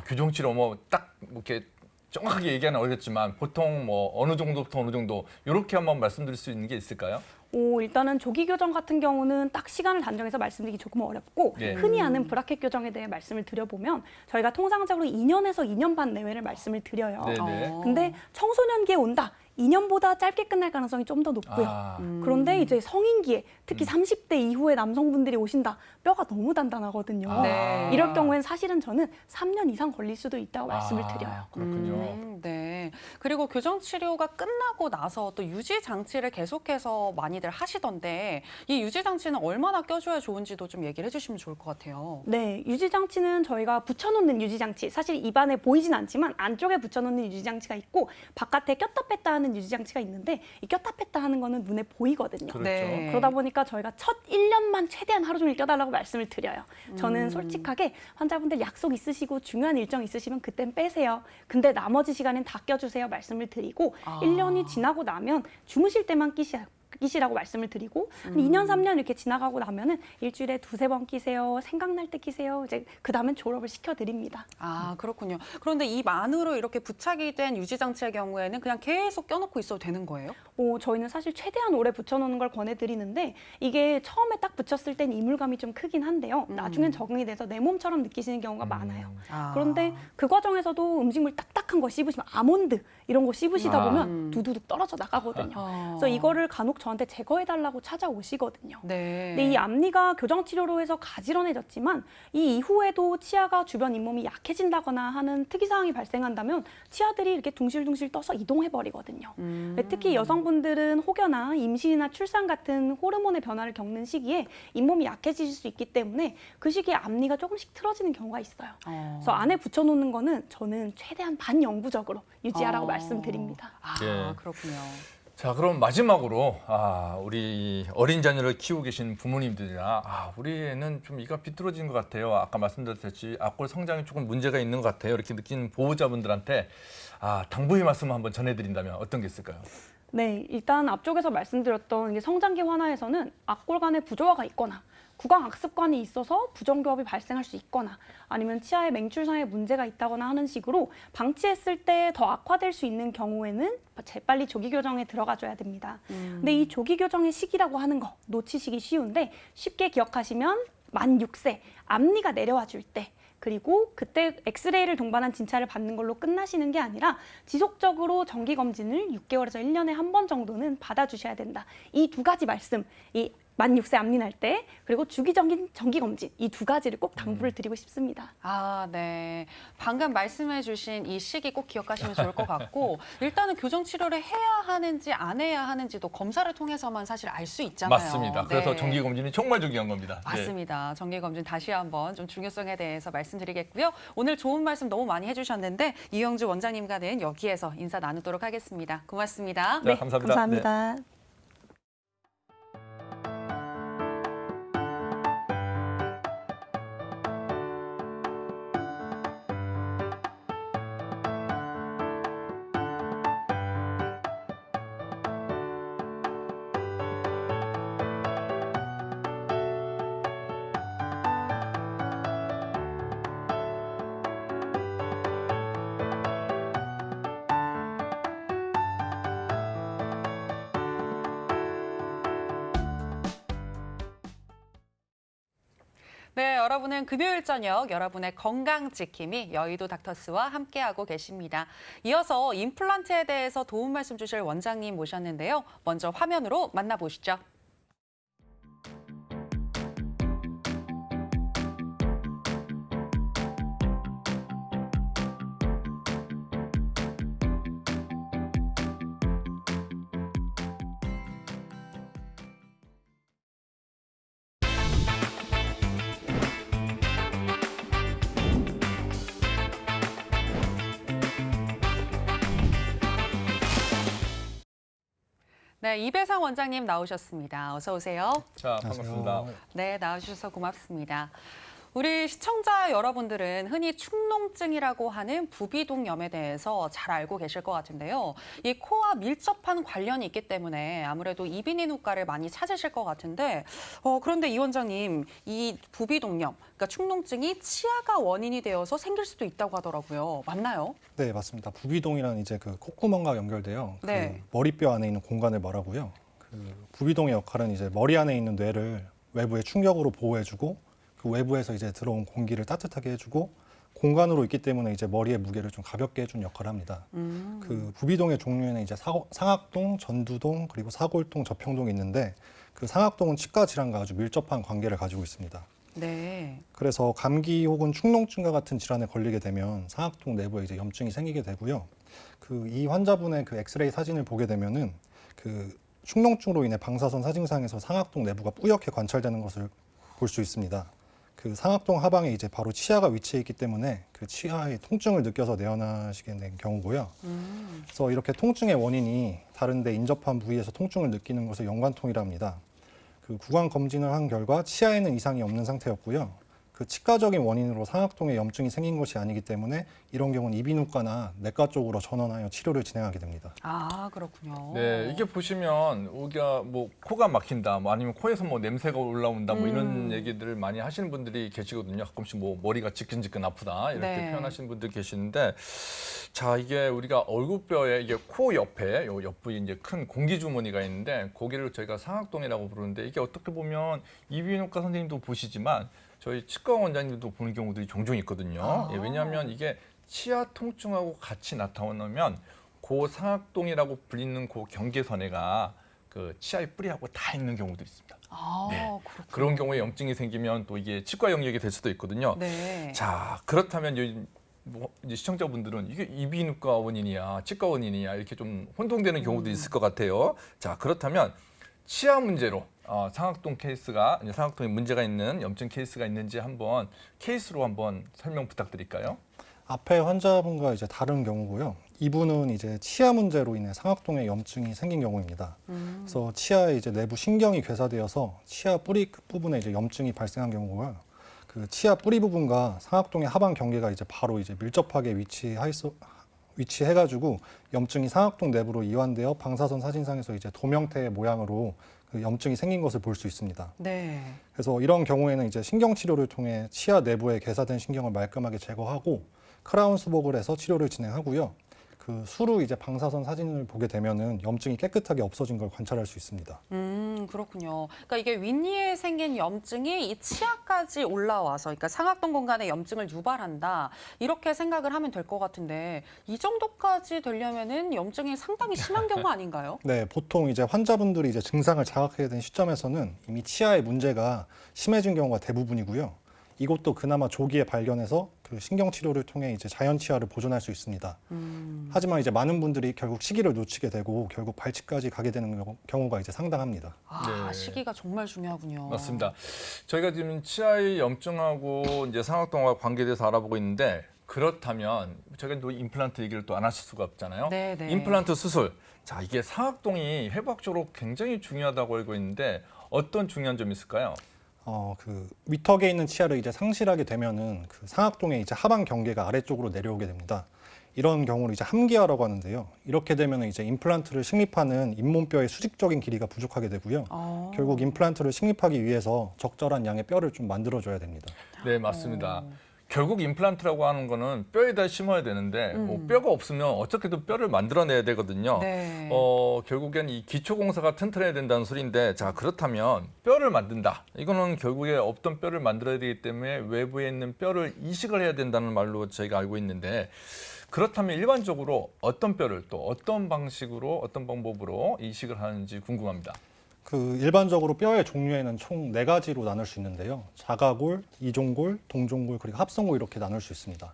교정치료 뭐 딱 이렇게 정확하게 얘기하는 어렵겠지만 보통 뭐 어느 정도부터 어느 정도 이렇게 한번 말씀드릴 수 있는 게 있을까요? 일단은 조기 교정 같은 경우는 딱 시간을 단정해서 말씀드리기 조금 어렵고 예. 흔히 아는 브라켓 교정에 대해 말씀을 드려보면 저희가 통상적으로 2년에서 2년 반 내외를 말씀을 드려요. 네네. 근데 청소년기에 온다. 2년보다 짧게 끝날 가능성이 좀 더 높고요. 그런데 이제 성인기에 특히 30대 이후에 남성분들이 오신다. 뼈가 너무 단단하거든요. 네. 이럴 경우엔 사실은 저는 3년 이상 걸릴 수도 있다고 말씀을 드려요. 그렇군요. 네. 그리고 교정 치료가 끝나고 나서 또 유지 장치를 계속해서 많이들 하시던데 이 유지 장치는 얼마나 껴줘야 좋은지도 좀 얘기를 해주시면 좋을 것 같아요. 네, 유지장치는 저희가 붙여놓는 유지장치, 사실 입안에 보이진 않지만 안쪽에 붙여놓는 유지장치가 있고 바깥에 꼈다 뺐다 하는 유지장치가 있는데 이 꼈다 뺐다 하는 거는 눈에 보이거든요. 그렇죠. 네. 그러다 보니까 저희가 첫 1년만 최대한 하루 종일 껴달라고 말씀을 드려요. 저는 솔직하게 환자분들 약속 있으시고 중요한 일정 있으시면 그땐 빼세요. 근데 나머지 시간엔 다 껴주세요 말씀을 드리고 1년이 지나고 나면 주무실 때만 끼시라고 말씀을 드리고 2년, 3년 이렇게 지나가고 나면은 일주일에 2-3번 끼세요. 생각날 때 끼세요. 이제 그다음엔 졸업을 시켜드립니다. 아, 그렇군요. 그런데 입 안으로 이렇게 부착이 된 유지 장치의 경우에는 그냥 계속 껴놓고 있어도 되는 거예요? 저희는 사실 최대한 오래 붙여놓는 걸 권해드리는데 이게 처음에 딱 붙였을 땐 이물감이 좀 크긴 한데요. 나중엔 적응이 돼서 내 몸처럼 느끼시는 경우가 많아요. 그런데 그 과정에서도 음식물 딱딱한 거 씹으시면 아몬드 이런 거 씹으시다 보면 두두둑 떨어져 나가거든요. 그래서 이거를 간혹 저한테 제거해달라고 찾아오시거든요. 네. 근데 이 앞니가 교정치료로 해서 가지런해졌지만 이 이후에도 치아가 주변 잇몸이 약해진다거나 하는 특이사항이 발생한다면 치아들이 이렇게 둥실둥실 떠서 이동해버리거든요. 특히 여성분들은 혹여나 임신이나 출산 같은 호르몬의 변화를 겪는 시기에 잇몸이 약해질 수 있기 때문에 그 시기에 앞니가 조금씩 틀어지는 경우가 있어요. 그래서 안에 붙여놓는 거는 저는 최대한 반영구적으로 유지하라고 말씀드립니다. 아, 예. 그렇군요. 자, 그럼 마지막으로 우리 어린 자녀를 키우고 계신 부모님들이나 우리 애는 좀 이가 비뚤어진 것 같아요. 아까 말씀드렸듯이 앞골 성장에 조금 문제가 있는 것 같아요. 이렇게 느끼는 보호자분들한테 당부의 말씀 한번 전해드린다면 어떤 게 있을까요? 네, 일단 앞쪽에서 말씀드렸던 이게 성장기 환아에서는 앞골 간에 부조화가 있거나 구강 악습관이 있어서 부정교합이 발생할 수 있거나 아니면 치아에 맹출상에 문제가 있다거나 하는 식으로 방치했을 때 더 악화될 수 있는 경우에는 재빨리 조기 교정에 들어가줘야 됩니다. 근데 이 조기 교정의 시기라고 하는 거 놓치시기 쉬운데 쉽게 기억하시면 만 6세 앞니가 내려와 줄 때 그리고 그때 엑스레이를 동반한 진찰을 받는 걸로 끝나시는 게 아니라 지속적으로 정기검진을 6개월에서 1년에 한 번 정도는 받아주셔야 된다. 이 두 가지 말씀, 이 만 6세 앞니 날 때 그리고 주기적인 정기검진 이 두 가지를 꼭 당부를 드리고 싶습니다. 네. 방금 말씀해 주신 이 시기 꼭 기억하시면 좋을 것 같고 일단은 교정 치료를 해야 하는지 안 해야 하는지도 검사를 통해서만 사실 알 수 있잖아요. 맞습니다. 그래서 네. 정기검진이 정말 중요한 겁니다. 맞습니다. 정기검진 다시 한번 좀 중요성에 대해서 말씀드리겠고요. 오늘 좋은 말씀 너무 많이 해주셨는데 이영주 원장님과는 여기에서 인사 나누도록 하겠습니다. 고맙습니다. 네, 감사합니다. 감사합니다. 네, 여러분은 금요일 저녁 여러분의 건강 지킴이 여의도 닥터스와 함께하고 계십니다. 이어서 임플란트에 대해서 도움 말씀 주실 원장님 모셨는데요. 먼저 화면으로 만나보시죠. 네, 이배상 원장님 나오셨습니다. 어서 오세요. 자, 반갑습니다. 네, 나와주셔서 고맙습니다. 우리 시청자 여러분들은 흔히 축농증이라고 하는 부비동염에 대해서 잘 알고 계실 것 같은데요. 이 코와 밀접한 관련이 있기 때문에 아무래도 이비인후과를 많이 찾으실 것 같은데 그런데 이 원장님, 이 부비동염, 그러니까 축농증이 치아가 원인이 되어서 생길 수도 있다고 하더라고요. 맞나요? 네, 맞습니다. 부비동이란 이제 그 콧구멍과 연결돼요. 네. 그 머리뼈 안에 있는 공간을 말하고요. 그 부비동의 역할은 이제 머리 안에 있는 뇌를 외부의 충격으로 보호해주고 그 외부에서 이제 들어온 공기를 따뜻하게 해주고 공간으로 있기 때문에 이제 머리의 무게를 좀 가볍게 해준 역할을 합니다. 그 부비동의 종류에는 이제 상악동, 전두동, 그리고 사골동, 저평동이 있는데 그 상악동은 치과 질환과 아주 밀접한 관계를 가지고 있습니다. 네. 그래서 감기 혹은 축농증과 같은 질환에 걸리게 되면 상악동 내부에 이제 염증이 생기게 되고요. 그 이 환자분의 그 엑스레이 사진을 보게 되면은 그 축농증으로 인해 방사선 사진상에서 상악동 내부가 뿌옇게 관찰되는 것을 볼 수 있습니다. 그 상악동 하방에 이제 바로 치아가 위치해 있기 때문에 그 치아의 통증을 느껴서 내원하시게 된 경우고요. 그래서 이렇게 통증의 원인이 다른데 인접한 부위에서 통증을 느끼는 것을 연관통이랍니다. 그 구강 검진을 한 결과 치아에는 이상이 없는 상태였고요. 그 치과적인 원인으로 상악동에 염증이 생긴 것이 아니기 때문에 이런 경우는 이비인후과나 내과 쪽으로 전원하여 치료를 진행하게 됩니다. 아, 그렇군요. 네, 이게 보시면 우리가 뭐 코가 막힌다, 뭐 아니면 코에서 뭐 냄새가 올라온다, 뭐 이런 얘기들을 많이 하시는 분들이 계시거든요. 가끔씩 뭐 머리가 지끈지끈 아프다 이렇게 네. 표현하시는 분들 계시는데, 자 이게 우리가 얼굴뼈에 이게 코 옆에 요 옆부위 이제 큰 공기 주머니가 있는데 거기를 저희가 상악동이라고 부르는데 이게 어떻게 보면 이비인후과 선생님도 보시지만 저희 치과 원장님도 보는 경우들이 종종 있거든요. 예, 왜냐하면 이게 치아 통증하고 같이 나타나면 그 상악동이라고 불리는 그 경계선에가 그 그 치아의 뿌리하고 다 있는 경우도 있습니다. 아, 네. 그렇군요. 그런 경우에 염증이 생기면 또 이게 치과 영역이 될 수도 있거든요. 네. 자, 그렇다면 이제 시청자분들은 이게 이비인후과 원인이야, 치과 원인이야 이렇게 좀 혼동되는 경우도 있을 것 같아요. 자, 그렇다면 치아 문제로 상악동 케이스가 상악동에 문제가 있는 염증 케이스가 있는지 한번 케이스로 한번 설명 부탁드릴까요? 앞에 환자분과 이제 다른 경우고요. 이분은 이제 치아 문제로 인해 상악동에 염증이 생긴 경우입니다. 그래서 치아에 이제 내부 신경이 괴사되어서 치아 뿌리 끝 부분에 이제 염증이 발생한 경우고요. 그 치아 뿌리 부분과 상악동의 하반 경계가 이제 바로 이제 밀접하게 위치해가지고 염증이 상악동 내부로 이완되어 방사선 사진상에서 이제 도명태의 모양으로 그 염증이 생긴 것을 볼 수 있습니다. 네. 그래서 이런 경우에는 이제 신경 치료를 통해 치아 내부에 괴사된 신경을 말끔하게 제거하고 크라운 수복을 해서 치료를 진행하고요. 그 수루 이제 방사선 사진을 보게 되면은 염증이 깨끗하게 없어진 걸 관찰할 수 있습니다. 그렇군요. 그러니까 이게 윗니에 생긴 염증이 이 치아까지 올라와서, 그러니까 상악동 공간에 염증을 유발한다. 이렇게 생각을 하면 될 것 같은데 이 정도까지 되려면은 염증이 상당히 심한 경우 아닌가요? 네, 보통 이제 환자분들이 이제 증상을 자각하게 된 시점에서는 이미 치아의 문제가 심해진 경우가 대부분이고요. 이것도 그나마 조기에 발견해서 그 신경 치료를 통해 이제 자연 치아를 보존할 수 있습니다. 하지만 이제 많은 분들이 결국 시기를 놓치게 되고 결국 발치까지 가게 되는 경우가 이제 상당합니다. 아, 네. 시기가 정말 중요하군요. 맞습니다. 저희가 지금 치아의 염증하고 이제 상악동과 관계돼서 알아보고 있는데 그렇다면 저희가 또 임플란트 얘기를 또 안 하실 수가 없잖아요. 네, 네. 임플란트 수술. 자, 이게 상악동이 해부학적으로 굉장히 중요하다고 알고 있는데 어떤 중요한 점이 있을까요? 그 위턱에 있는 치아를 이제 상실하게 되면은 그 상악동의 이제 하반 경계가 아래쪽으로 내려오게 됩니다. 이런 경우를 이제 함기화라고 하는데요. 이렇게 되면은 이제 임플란트를 식립하는 잇몸뼈의 수직적인 길이가 부족하게 되고요. 결국 임플란트를 식립하기 위해서 적절한 양의 뼈를 좀 만들어줘야 됩니다. 네, 맞습니다. 결국 임플란트라고 하는 거는 뼈에다 심어야 되는데 뭐 뼈가 없으면 어떻게든 뼈를 만들어내야 되거든요. 네. 결국엔 이 기초공사가 튼튼해야 된다는 소리인데 자, 그렇다면 뼈를 만든다. 이거는 결국에 없던 뼈를 만들어야 되기 때문에 외부에 있는 뼈를 이식을 해야 된다는 말로 저희가 알고 있는데 그렇다면 일반적으로 어떤 뼈를 또 어떤 방식으로 어떤 방법으로 이식을 하는지 궁금합니다. 그 일반적으로 뼈의 종류에는 총 4가지로 나눌 수 있는데요. 자가골, 이종골, 동종골, 그리고 합성골 이렇게 나눌 수 있습니다.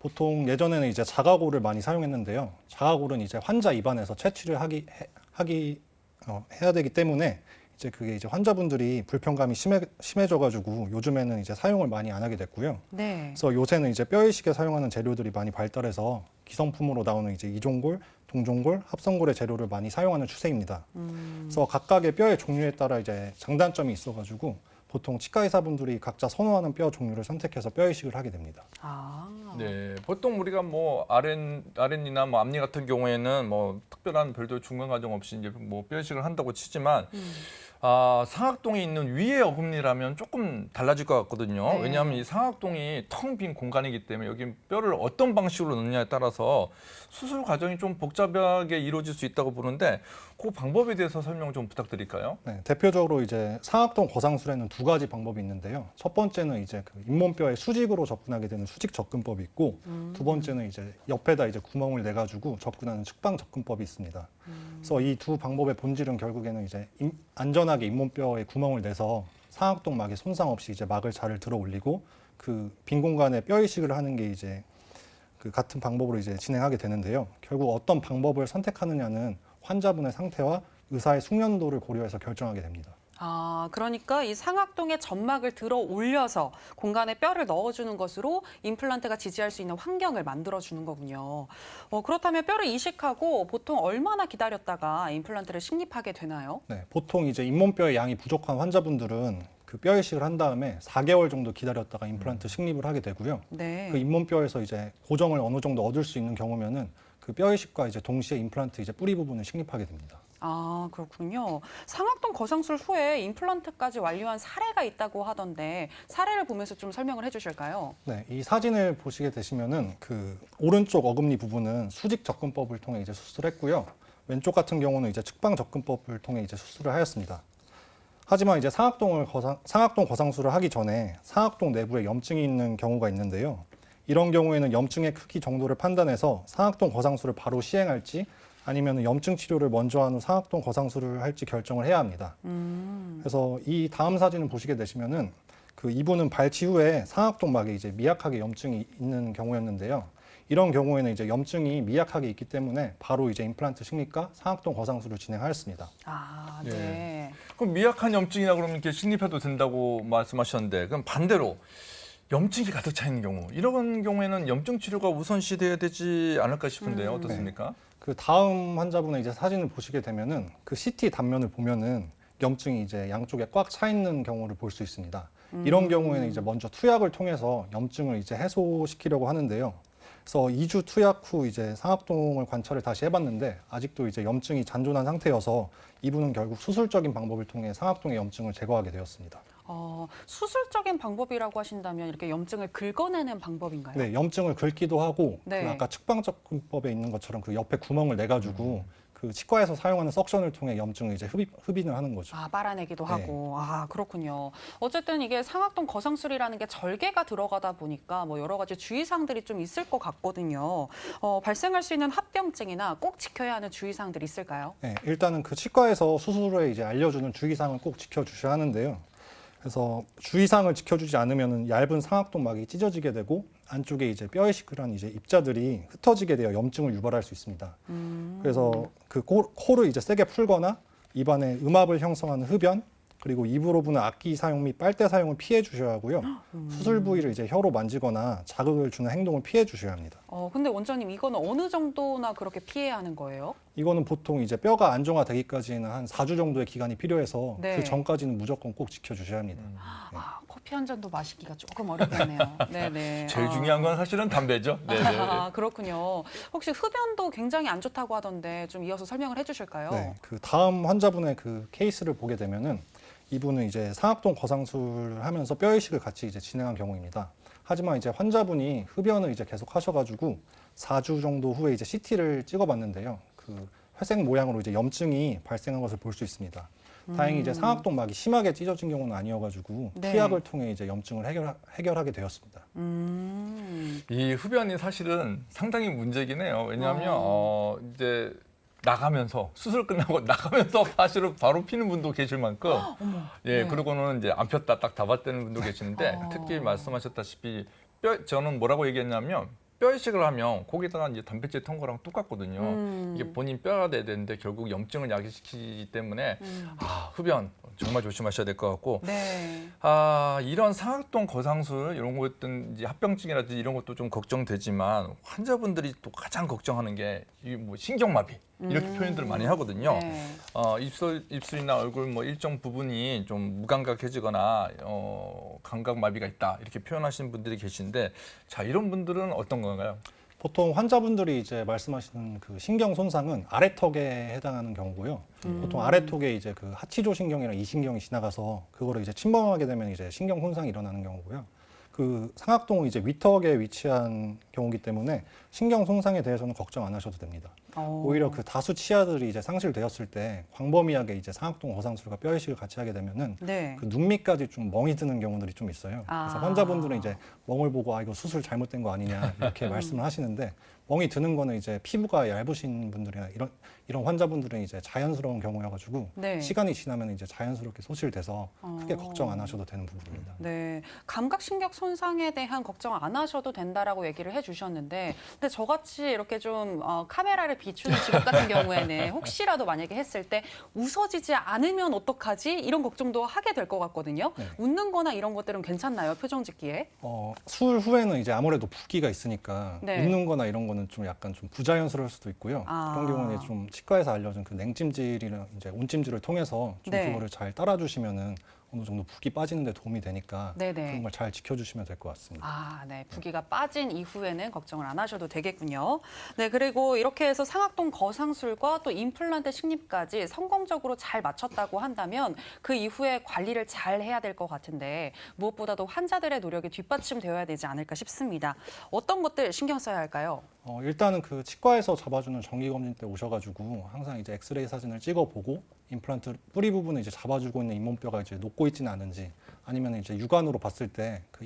보통 예전에는 이제 자가골을 많이 사용했는데요. 자가골은 이제 환자 입안에서 채취를 해야 되기 때문에 이제 그게 이제 환자분들이 불편감이 심해져가지고 요즘에는 이제 사용을 많이 안 하게 됐고요. 네. 그래서 요새는 이제 뼈 이식에 사용하는 재료들이 많이 발달해서 기성품으로 나오는 이제 이종골, 동종골, 합성골의 재료를 많이 사용하는 추세입니다. 그래서 각각의 뼈의 종류에 따라 이제 장단점이 있어가지고 보통 치과 의사분들이 각자 선호하는 뼈 종류를 선택해서 뼈 이식을 하게 됩니다. 아. 네, 보통 우리가 뭐 아랫니나 뭐 앞니 같은 경우에는 뭐 특별한 별도의 중간 과정 없이 이제 뭐 뼈 이식을 한다고 치지만 상악동에 있는 위의 어금니라면 조금 달라질 것 같거든요. 네. 왜냐하면 이 상악동이 텅 빈 공간이기 때문에 여기 뼈를 어떤 방식으로 넣느냐에 따라서 수술 과정이 좀 복잡하게 이루어질 수 있다고 보는데 그 방법에 대해서 설명 좀 부탁드릴까요? 네, 대표적으로 이제 상악동 거상술에는 2가지 방법이 있는데요. 첫 번째는 이제 그 잇몸뼈에 수직으로 접근하게 되는 수직 접근법이 있고, 두 번째는 이제 옆에다 이제 구멍을 내 가지고 접근하는 측방 접근법이 있습니다. 그래서 이 두 방법의 본질은 결국에는 이제 안전하게 잇몸뼈에 구멍을 내서 상악동 막에 손상 없이 이제 막을 잘 들어 올리고 그 빈 공간에 뼈 이식을 하는 게 이제 그 같은 방법으로 이제 진행하게 되는데요. 결국 어떤 방법을 선택하느냐는 환자분의 상태와 의사의 숙련도를 고려해서 결정하게 됩니다. 아, 그러니까 이 상악동에 점막을 들어 올려서 공간에 뼈를 넣어주는 것으로 임플란트가 지지할 수 있는 환경을 만들어주는 거군요. 그렇다면 뼈를 이식하고 보통 얼마나 기다렸다가 임플란트를 식립하게 되나요? 네, 보통 이제 잇몸뼈의 양이 부족한 환자분들은 그 뼈 이식을 한 다음에 4개월 정도 기다렸다가 임플란트 식립을 하게 되고요. 네. 그 잇몸뼈에서 이제 고정을 어느 정도 얻을 수 있는 경우면은 그 뼈 이식과 이제 동시에 임플란트 이제 뿌리 부분을 식립하게 됩니다. 아, 그렇군요. 상악동 거상술 후에 임플란트까지 완료한 사례가 있다고 하던데 사례를 보면서 좀 설명을 해주실까요? 네, 이 사진을 보시게 되시면은 그 오른쪽 어금니 부분은 수직 접근법을 통해 이제 수술했고요. 왼쪽 같은 경우는 이제 측방 접근법을 통해 이제 수술을 하였습니다. 하지만 이제 상악동 거상술을 하기 전에 상악동 내부에 염증이 있는 경우가 있는데요. 이런 경우에는 염증의 크기 정도를 판단해서 상악동 거상술을 바로 시행할지 아니면 염증 치료를 먼저 한 후 상악동 거상술을 할지 결정을 해야 합니다. 그래서 이 다음 사진을 보시게 되시면은 그 이분은 발치 후에 상악동막에 이제 미약하게 염증이 있는 경우였는데요. 이런 경우에는 이제 염증이 미약하게 있기 때문에 바로 이제 임플란트 식립과 상악동 거상술을 진행하였습니다. 아, 예. 네. 그럼 미약한 염증이나 그러면 이렇게 식립해도 된다고 말씀하셨는데 그럼 반대로 염증이 가득 차 있는 경우 이런 경우에는 염증 치료가 우선시돼야 되지 않을까 싶은데요. 어떻습니까? 그 다음 환자분의 이제 사진을 보시게 되면은 그 CT 단면을 보면은 염증이 이제 양쪽에 꽉 차 있는 경우를 볼 수 있습니다. 이런 경우에는 이제 먼저 투약을 통해서 염증을 이제 해소시키려고 하는데요. 그래서 2주 투약 후 이제 상악동을 관찰을 다시 해봤는데 아직도 이제 염증이 잔존한 상태여서 이분은 결국 수술적인 방법을 통해 상악동의 염증을 제거하게 되었습니다. 수술적인 방법이라고 하신다면 이렇게 염증을 긁어내는 방법인가요? 네, 염증을 긁기도 하고 네. 그 아까 측방접근법에 있는 것처럼 그 옆에 구멍을 내 가지고 그 치과에서 사용하는 석션을 통해 염증을 이제 흡인을 하는 거죠. 아, 빨아내기도 네. 하고. 아, 그렇군요. 어쨌든 이게 상악동 거상술이라는 게 절개가 들어가다 보니까 뭐 여러 가지 주의사항들이 좀 있을 것 같거든요. 발생할 수 있는 합병증이나 꼭 지켜야 하는 주의사항들이 있을까요? 네, 일단은 그 치과에서 수술 후에 이제 알려주는 주의사항을 꼭 지켜주셔야 하는데요. 그래서 주의사항을 지켜주지 않으면 얇은 상악동막이 찢어지게 되고 안쪽에 이제 뼈에 시크한 이제 입자들이 흩어지게 되어 염증을 유발할 수 있습니다. 그래서 그 코를 이제 세게 풀거나 입안에 음압을 형성하는 흡연 그리고 입으로 부는 악기 사용 및 빨대 사용을 피해 주셔야 하고요. 수술 부위를 이제 혀로 만지거나 자극을 주는 행동을 피해 주셔야 합니다. 근데 원장님 이거는 어느 정도나 그렇게 피해야 하는 거예요? 이거는 보통 이제 뼈가 안정화되기까지는 한 4주 정도의 기간이 필요해서 네. 그 전까지는 무조건 꼭 지켜주셔야 합니다. 아, 커피 한 잔도 마시기가 조금 어렵겠네요. 네네. 제일 중요한 건 사실은 담배죠. 네네. 아, 그렇군요. 혹시 흡연도 굉장히 안 좋다고 하던데 좀 이어서 설명을 해주실까요? 네, 그 다음 환자분의 그 케이스를 보게 되면은 이분은 이제 상악동 거상술을 하면서 뼈 이식을 같이 이제 진행한 경우입니다. 하지만 이제 환자분이 흡연을 이제 계속 하셔가지고 4주 정도 후에 이제 CT를 찍어봤는데요. 그 회색 모양으로 이제 염증이 발생한 것을 볼 수 있습니다. 다행히 이제 상악동막이 심하게 찢어진 경우는 아니어가지고 네. 투약을 통해 이제 염증을 해결하게 되었습니다. 이 흡연이 사실은 상당히 문제긴 해요. 왜냐하면 이제 나가면서 수술 끝나고 나가면서 사실은 바로 피는 분도 계실 만큼 예 네. 그리고는 이제 안 폈다 딱 잡아떼는 분도 계시는데 특히 말씀하셨다시피 저는 뭐라고 얘기했냐면 뼈 이식을 하면 거기다가 이제 단백질 통과랑 똑같거든요. 이게 본인 뼈가 돼야 되는데 결국 염증을 야기시키기 때문에 흡연 정말 조심하셔야 될 것 같고 네. 이런 상악동 거상술 이런 것들 이제 합병증이라든지 이런 것도 좀 걱정되지만 환자분들이 또 가장 걱정하는 게 이 뭐 신경마비 이렇게 표현들을 많이 하거든요. 네. 입술이나 얼굴 뭐 일정 부분이 좀 무감각해지거나 감각마비가 있다 이렇게 표현하시는 분들이 계신데 자 이런 분들은 어떤 건가요? 보통 환자분들이 이제 말씀하시는 그 신경 손상은 아래턱에 해당하는 경우고요. 보통 아래턱에 이제 그 하치조 신경이랑 이신경이 지나가서 그거를 이제 침범하게 되면 이제 신경 손상이 일어나는 경우고요. 그 상악동은 이제 위턱에 위치한 경우이기 때문에 신경 손상에 대해서는 걱정 안 하셔도 됩니다. 오히려 그 다수 치아들이 이제 상실되었을 때 광범위하게 이제 상악동 거상술과 뼈 이식을 같이 하게 되면은 네. 그 눈 밑까지 좀 멍이 드는 경우들이 좀 있어요. 그래서 환자분들은 이제 멍을 보고 이거 수술 잘못된 거 아니냐 이렇게 말씀을 하시는데 멍이 드는 거는 이제 피부가 얇으신 분들이나 이런 환자분들은 이제 자연스러운 경우여가지고 네. 시간이 지나면 이제 자연스럽게 소실돼서 크게 걱정 안 하셔도 되는 부분입니다. 네, 감각신경 손상에 대한 걱정 안 하셔도 된다라고 얘기를 해주셨는데, 근데 저같이 이렇게 좀 카메라를 비추는 직업 같은 경우에는 혹시라도 만약에 했을 때 웃어지지 않으면 어떡하지? 이런 걱정도 하게 될 것 같거든요. 네. 웃는-거나 이런 것들은 괜찮나요? 표정 짓기에? 수술 후에는 이제 아무래도 붓기가 있으니까 네. 웃는-거나 이런 거는 좀 약간 좀 부자연스러울 수도 있고요. 그런 경우는 좀 치과에서 알려준 그 냉찜질이나 이제 온찜질을 통해서 좀 네. 그거를 잘 따라주시면은 어느 정도 붓기 빠지는 데 도움이 되니까 네네. 그런 걸 잘 지켜주시면 될 것 같습니다. 네. 붓기가 빠진 이후에는 걱정을 안 하셔도 되겠군요. 네, 그리고 이렇게 해서 상악동 거상술과 또 임플란트 식립까지 성공적으로 잘 마쳤다고 한다면 그 이후에 관리를 잘 해야 될 것 같은데 무엇보다도 환자들의 노력이 뒷받침되어야 되지 않을까 싶습니다. 어떤 것들 신경 써야 할까요? 일단은 그 치과에서 잡아주는 정기검진 때 오셔가지고 항상 이제 엑스레이 사진을 찍어보고 임플란트 뿌리 부분을 이제 잡아주고 있는 잇몸뼈가 이제 녹고 있지는 않은지, 아니면 이제 육안으로 봤을 때 그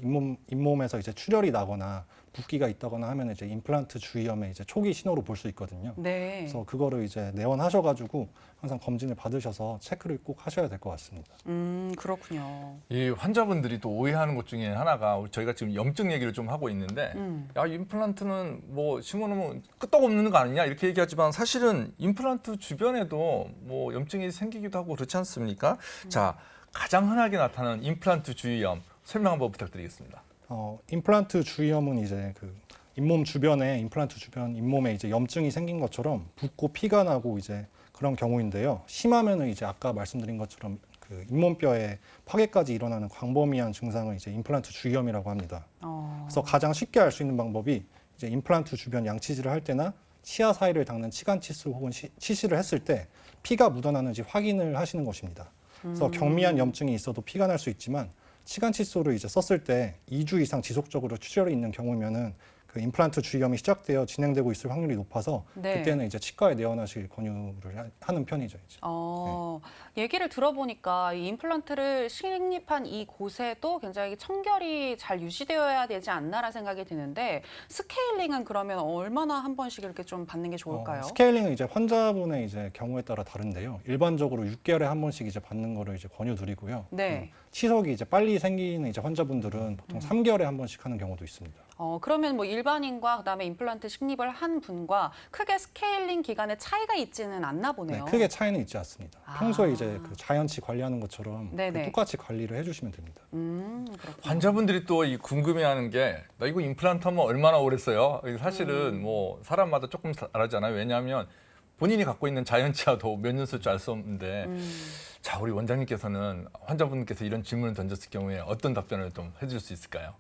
잇몸에서 이제 출혈이 나거나 붓기가 있다거나 하면 이제 임플란트 주위염의 이제 초기 신호로 볼 수 있거든요. 네. 그래서 그거를 이제 내원하셔가지고 항상 검진을 받으셔서 체크를 꼭 하셔야 될 것 같습니다. 그렇군요. 이 환자분들이 또 오해하는 것 중에 하나가 저희가 지금 염증 얘기를 좀 하고 있는데 야, 임플란트는 뭐 심어놓으면 끄떡없는 거 아니냐 이렇게 얘기하지만 사실은 임플란트 주변에도 뭐 염증이 생기기도 하고 그렇지 않습니까? 자, 가장 흔하게 나타나는 임플란트 주위염 설명 한번 부탁드리겠습니다. 임플란트 주위염은 이제 그 잇몸 주변에 임플란트 주변 잇몸에 이제 염증이 생긴 것처럼 붓고 피가 나고 이제 그런 경우인데요. 심하면은 이제 아까 말씀드린 것처럼 그 잇몸뼈에 파괴까지 일어나는 광범위한 증상을 이제 임플란트 주위염이라고 합니다. 그래서 가장 쉽게 알 수 있는 방법이 이제 임플란트 주변 양치질을 할 때나 치아 사이를 닦는 치간칫솔 혹은 치실을 했을 때 피가 묻어나는지 확인을 하시는 것입니다. 그래서 경미한 염증이 있어도 피가 날 수 있지만 치간 칫솔을 이제 썼을 때 2주 이상 지속적으로 출혈이 있는 경우면은 그 임플란트 주위염이 시작되어 진행되고 있을 확률이 높아서 네. 그때는 이제 치과에 내원하실 권유를 하는 편이죠. 이제. 얘기를 들어보니까 이 임플란트를 식립한 이 곳에도 굉장히 청결이 잘 유지되어야 되지 않나라는 생각이 드는데 스케일링은 그러면 얼마나 한 번씩 이렇게 좀 받는 게 좋을까요? 스케일링은 이제 환자분의 이제 경우에 따라 다른데요. 일반적으로 6개월에 한 번씩 이제 받는 거를 이제 권유드리고요. 네. 치석이 이제 빨리 생기는 이제 환자분들은 보통 3개월에 한 번씩 하는 경우도 있습니다. 그러면 뭐 일반인과 그다음에 임플란트 식립을 한 분과 크게 스케일링 기간에 차이가 있지는 않나 보네요. 네, 크게 차이는 있지 않습니다. 평소에 이제 그 자연치 관리하는 것처럼 네네. 똑같이 관리를 해주시면 됩니다. 그렇군요. 환자분들이 또 이 궁금해하는 게 나 이거 임플란트 하면 얼마나 오래 써요? 사실은 뭐 사람마다 조금 다르잖아요. 왜냐하면 본인이 갖고 있는 자연치아도 몇 년 쓸 줄 알 수 없는데 자, 우리 원장님께서는 환자분께서 이런 질문을 던졌을 경우에 어떤 답변을 좀 해줄 수 있을까요?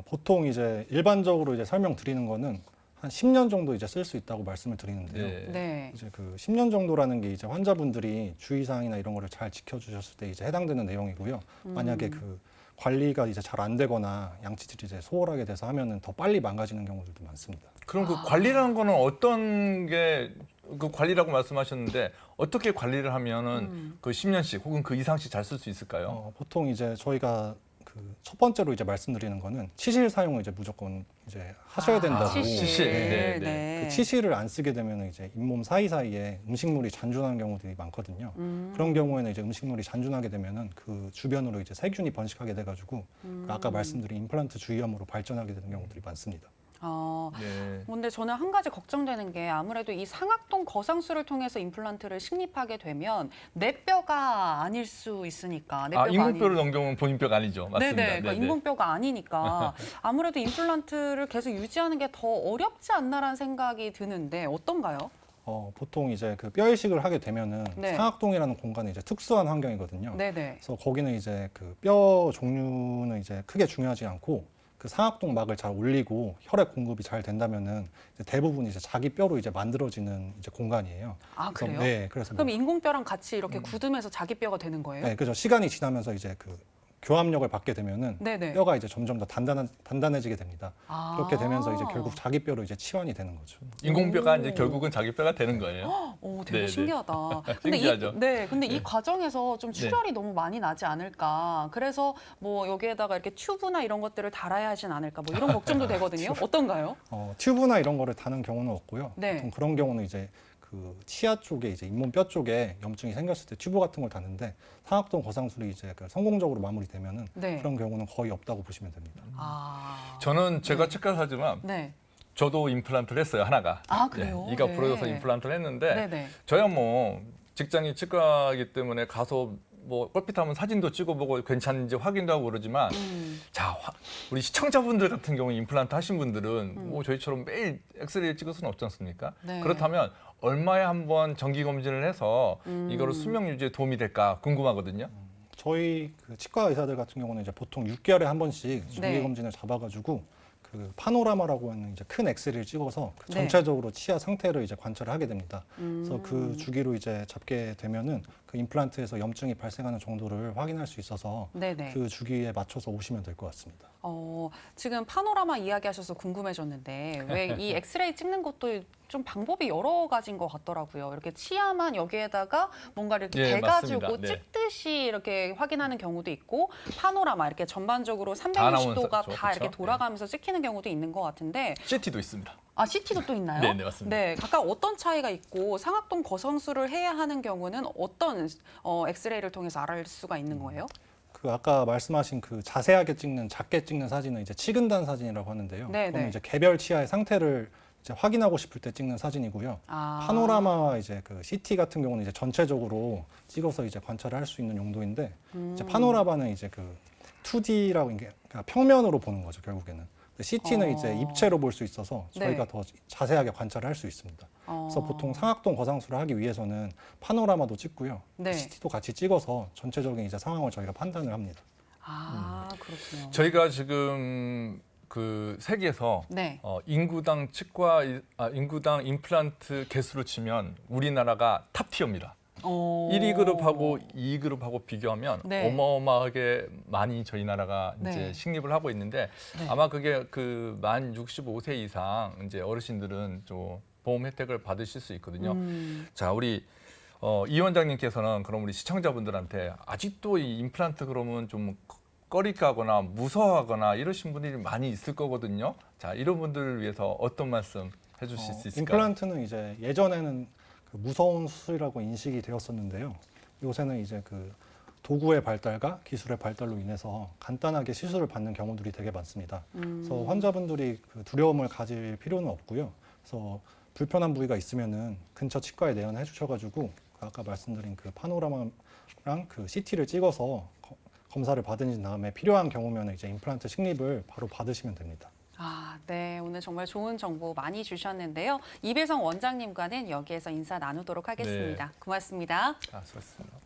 보통 이제 일반적으로 이제 설명드리는 거는 한 10년 정도 이제 쓸 수 있다고 말씀을 드리는데요. 네. 네. 이제 그 10년 정도라는 게 이제 환자분들이 주의사항이나 이런 거를 잘 지켜주셨을 때 이제 해당되는 내용이고요. 만약에 그 관리가 이제 잘 안 되거나 양치질이 이제 소홀하게 돼서 하면은 더 빨리 망가지는 경우들도 많습니다. 그럼 그 관리라는 거는 어떤 게 그 관리라고 말씀하셨는데 어떻게 관리를 하면은 그 10년씩 혹은 그 이상씩 잘 쓸 수 있을까요? 보통 이제 저희가 그 첫 번째로 이제 말씀드리는 거는 치실 사용을 이제 무조건 이제 하셔야 된다고. 치실. 네. 네, 그 치실을 안 쓰게 되면 이제 잇몸 사이사이에 음식물이 잔존하는 경우들이 많거든요. 그런 경우에는 이제 음식물이 잔존하게 되면은 그 주변으로 이제 세균이 번식하게 돼가지고 그 아까 말씀드린 임플란트 주위염으로 발전하게 되는 경우들이 많습니다. 네. 근데 저는 한 가지 걱정되는 게 아무래도 이 상악동 거상술을 통해서 임플란트를 식립하게 되면 내 뼈가 아닐 수 있으니까. 내 뼈가 인공뼈를 넘겨오면 본인 뼈가 아니죠. 맞습니다. 네네. 그러니까 네네. 인공뼈가 아니니까 아무래도 임플란트를 계속 유지하는 게 더 어렵지 않나라는 생각이 드는데 어떤가요? 보통 이제 그 뼈 이식을 하게 되면은 네. 상악동이라는 공간은 이제 특수한 환경이거든요. 네네. 그래서 거기는 이제 그 뼈 종류는 이제 크게 중요하지 않고 그 상악동 막을 잘 올리고 혈액 공급이 잘 된다면은 이제 대부분 이제 자기 뼈로 이제 만들어지는 이제 공간이에요. 그래요? 네, 그래서 그럼 인공뼈랑 같이 이렇게 굳으면서 자기 뼈가 되는 거예요? 네, 그죠. 시간이 지나면서 이제 그 교합력을 받게 되면은 네네. 뼈가 이제 점점 더 단단해지게 됩니다. 그렇게 되면서 이제 결국 아. 자기 뼈로 이제 치환이 되는 거죠. 인공뼈가 이제 결국은 자기 뼈가 되는 거예요. 오, 되게 네네. 신기하다. 신기하죠. 근데 이 과정에서 좀 출혈이 너무 많이 나지 않을까. 그래서 뭐 여기에다가 이렇게 튜브나 이런 것들을 달아야 하진 않을까. 뭐 이런 걱정도 되거든요. 어떤가요? 튜브나 이런 거를 다는 경우는 없고요. 네. 보통 그런 경우는 이제 그 치아 쪽에 이제 잇몸 뼈 쪽에 염증이 생겼을 때 튜브 같은 걸 다는데 상악동 거상술이 이제 그 성공적으로 마무리되면은 네. 그런 경우는 거의 없다고 보시면 됩니다. 저는 제가 치과를 하지만 네. 저도 임플란트를 했어요, 하나가. 그래요? 이가 네. 부러져서 임플란트를 했는데 네네. 저야 뭐 직장이 치과이기 때문에 가서 뭐 꼴핏하면 사진도 찍어보고 괜찮은지 확인도 하고 그러지만 자, 우리 시청자분들 같은 경우에 임플란트 하신 분들은 뭐 저희처럼 매일 엑스레이 찍을 수는 없지 않습니까? 네. 그렇다면 얼마에 한 번 정기 검진을 해서 이거를 수명 유지에 도움이 될까 궁금하거든요. 저희 그 치과 의사들 같은 경우는 이제 보통 6개월에 한 번씩 정기 네. 검진을 잡아가지고 그 파노라마라고 하는 이제 큰 엑스레이를 찍어서 그 네. 전체적으로 치아 상태를 이제 관찰을 하게 됩니다. 그래서 그 주기로 이제 잡게 되면은 그 임플란트에서 염증이 발생하는 정도를 확인할 수 있어서 네네. 그 주기에 맞춰서 오시면 될 것 같습니다. 지금 파노라마 이야기하셔서 궁금해졌는데 왜 이 엑스레이 찍는 것도 좀 방법이 여러 가지인 것 같더라고요. 이렇게 치아만 여기에다가 뭔가 이렇게 예, 대가지고 맞습니다. 네. 찍듯이 이렇게 확인하는 경우도 있고 파노라마 이렇게 전반적으로 나오는 360도가 거죠, 다 이렇게 그렇죠? 돌아가면서 찍히는 경우도 있는 것 같은데 CT도 있습니다. 아, CT도 또 있나요? 네, 네, 맞습니다. 네, 각각 어떤 차이가 있고 상악동 거성술을 해야 하는 경우는 어떤 엑스레이를 통해서 알아낼 수가 있는 거예요? 그 아까 말씀하신 그 자세하게 찍는 작게 찍는 사진은 이제 치근단 사진이라고 하는데요. 네, 그거는 네. 이제 개별 치아의 상태를 이제 확인하고 싶을 때 찍는 사진이고요. 아. 파노라마와 이제 그 CT 같은 경우는 이제 전체적으로 찍어서 이제 관찰을 할 수 있는 용도인데 이제 파노라마는 이제 그 2D라고 이게 그러니까 평면으로 보는 거죠, 결국에는. 근데 CT는 이제 입체로 볼 수 있어서 저희가 네. 더 자세하게 관찰을 할 수 있습니다. 그래서 어. 보통 상악동 거상술을 하기 위해서는 파노라마도 찍고요. 네. CT도 같이 찍어서 전체적인 이제 상황을 저희가 판단을 합니다. 아, 그렇군요. 저희가 지금 그 세계에서 네. 인구당 인구당 임플란트 개수로 치면 우리나라가 탑티어입니다. 1위 그룹하고 2위 그룹하고 비교하면 네. 어마어마하게 많이 저희 나라가 네. 이제 식립을 하고 있는데 네. 아마 그게 그 만 65세 이상 이제 어르신들은 좀 보험 혜택을 받으실 수 있거든요. 자, 우리 이 원장님께서는 그럼 우리 시청자분들한테 아직도 이 임플란트 그러면 좀 꺼리까거나 무서워하거나 이러신 분들이 많이 있을 거거든요. 자, 이런 분들을 위해서 어떤 말씀 해주실 수 있을까요? 임플란트는 이제 예전에는 그 무서운 수술이라고 인식이 되었었는데요. 요새는 이제 그 도구의 발달과 기술의 발달로 인해서 간단하게 시술을 받는 경우들이 되게 많습니다. 그래서 환자분들이 그 두려움을 가질 필요는 없고요. 그래서 불편한 부위가 있으면은 근처 치과에 내원해 주셔가지고 아까 말씀드린 그 파노라마랑 그 CT를 찍어서 검사를 받으신 다음에 필요한 경우면 이제 임플란트 식립을 바로 받으시면 됩니다. 아, 네. 오늘 정말 좋은 정보 많이 주셨는데요. 이배성 원장님과는 여기에서 인사 나누도록 하겠습니다. 네. 고맙습니다. 수고하셨습니다.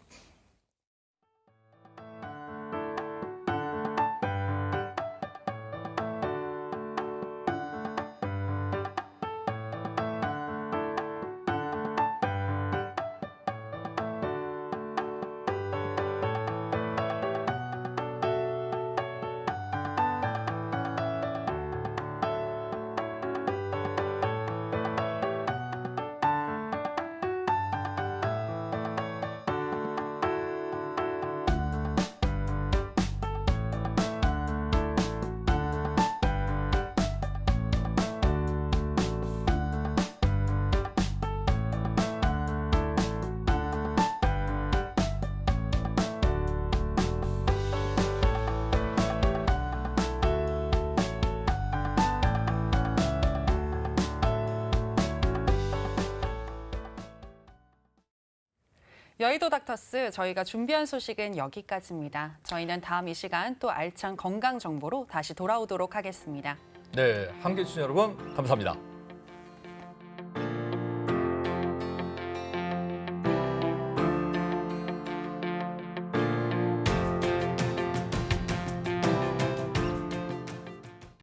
여의도 닥터스 저희가 준비한 소식은 여기까지입니다. 저희는 다음 이 시간 또 알찬 건강 정보로 다시 돌아오도록 하겠습니다. 네, 함께해 주신 여러분 감사합니다.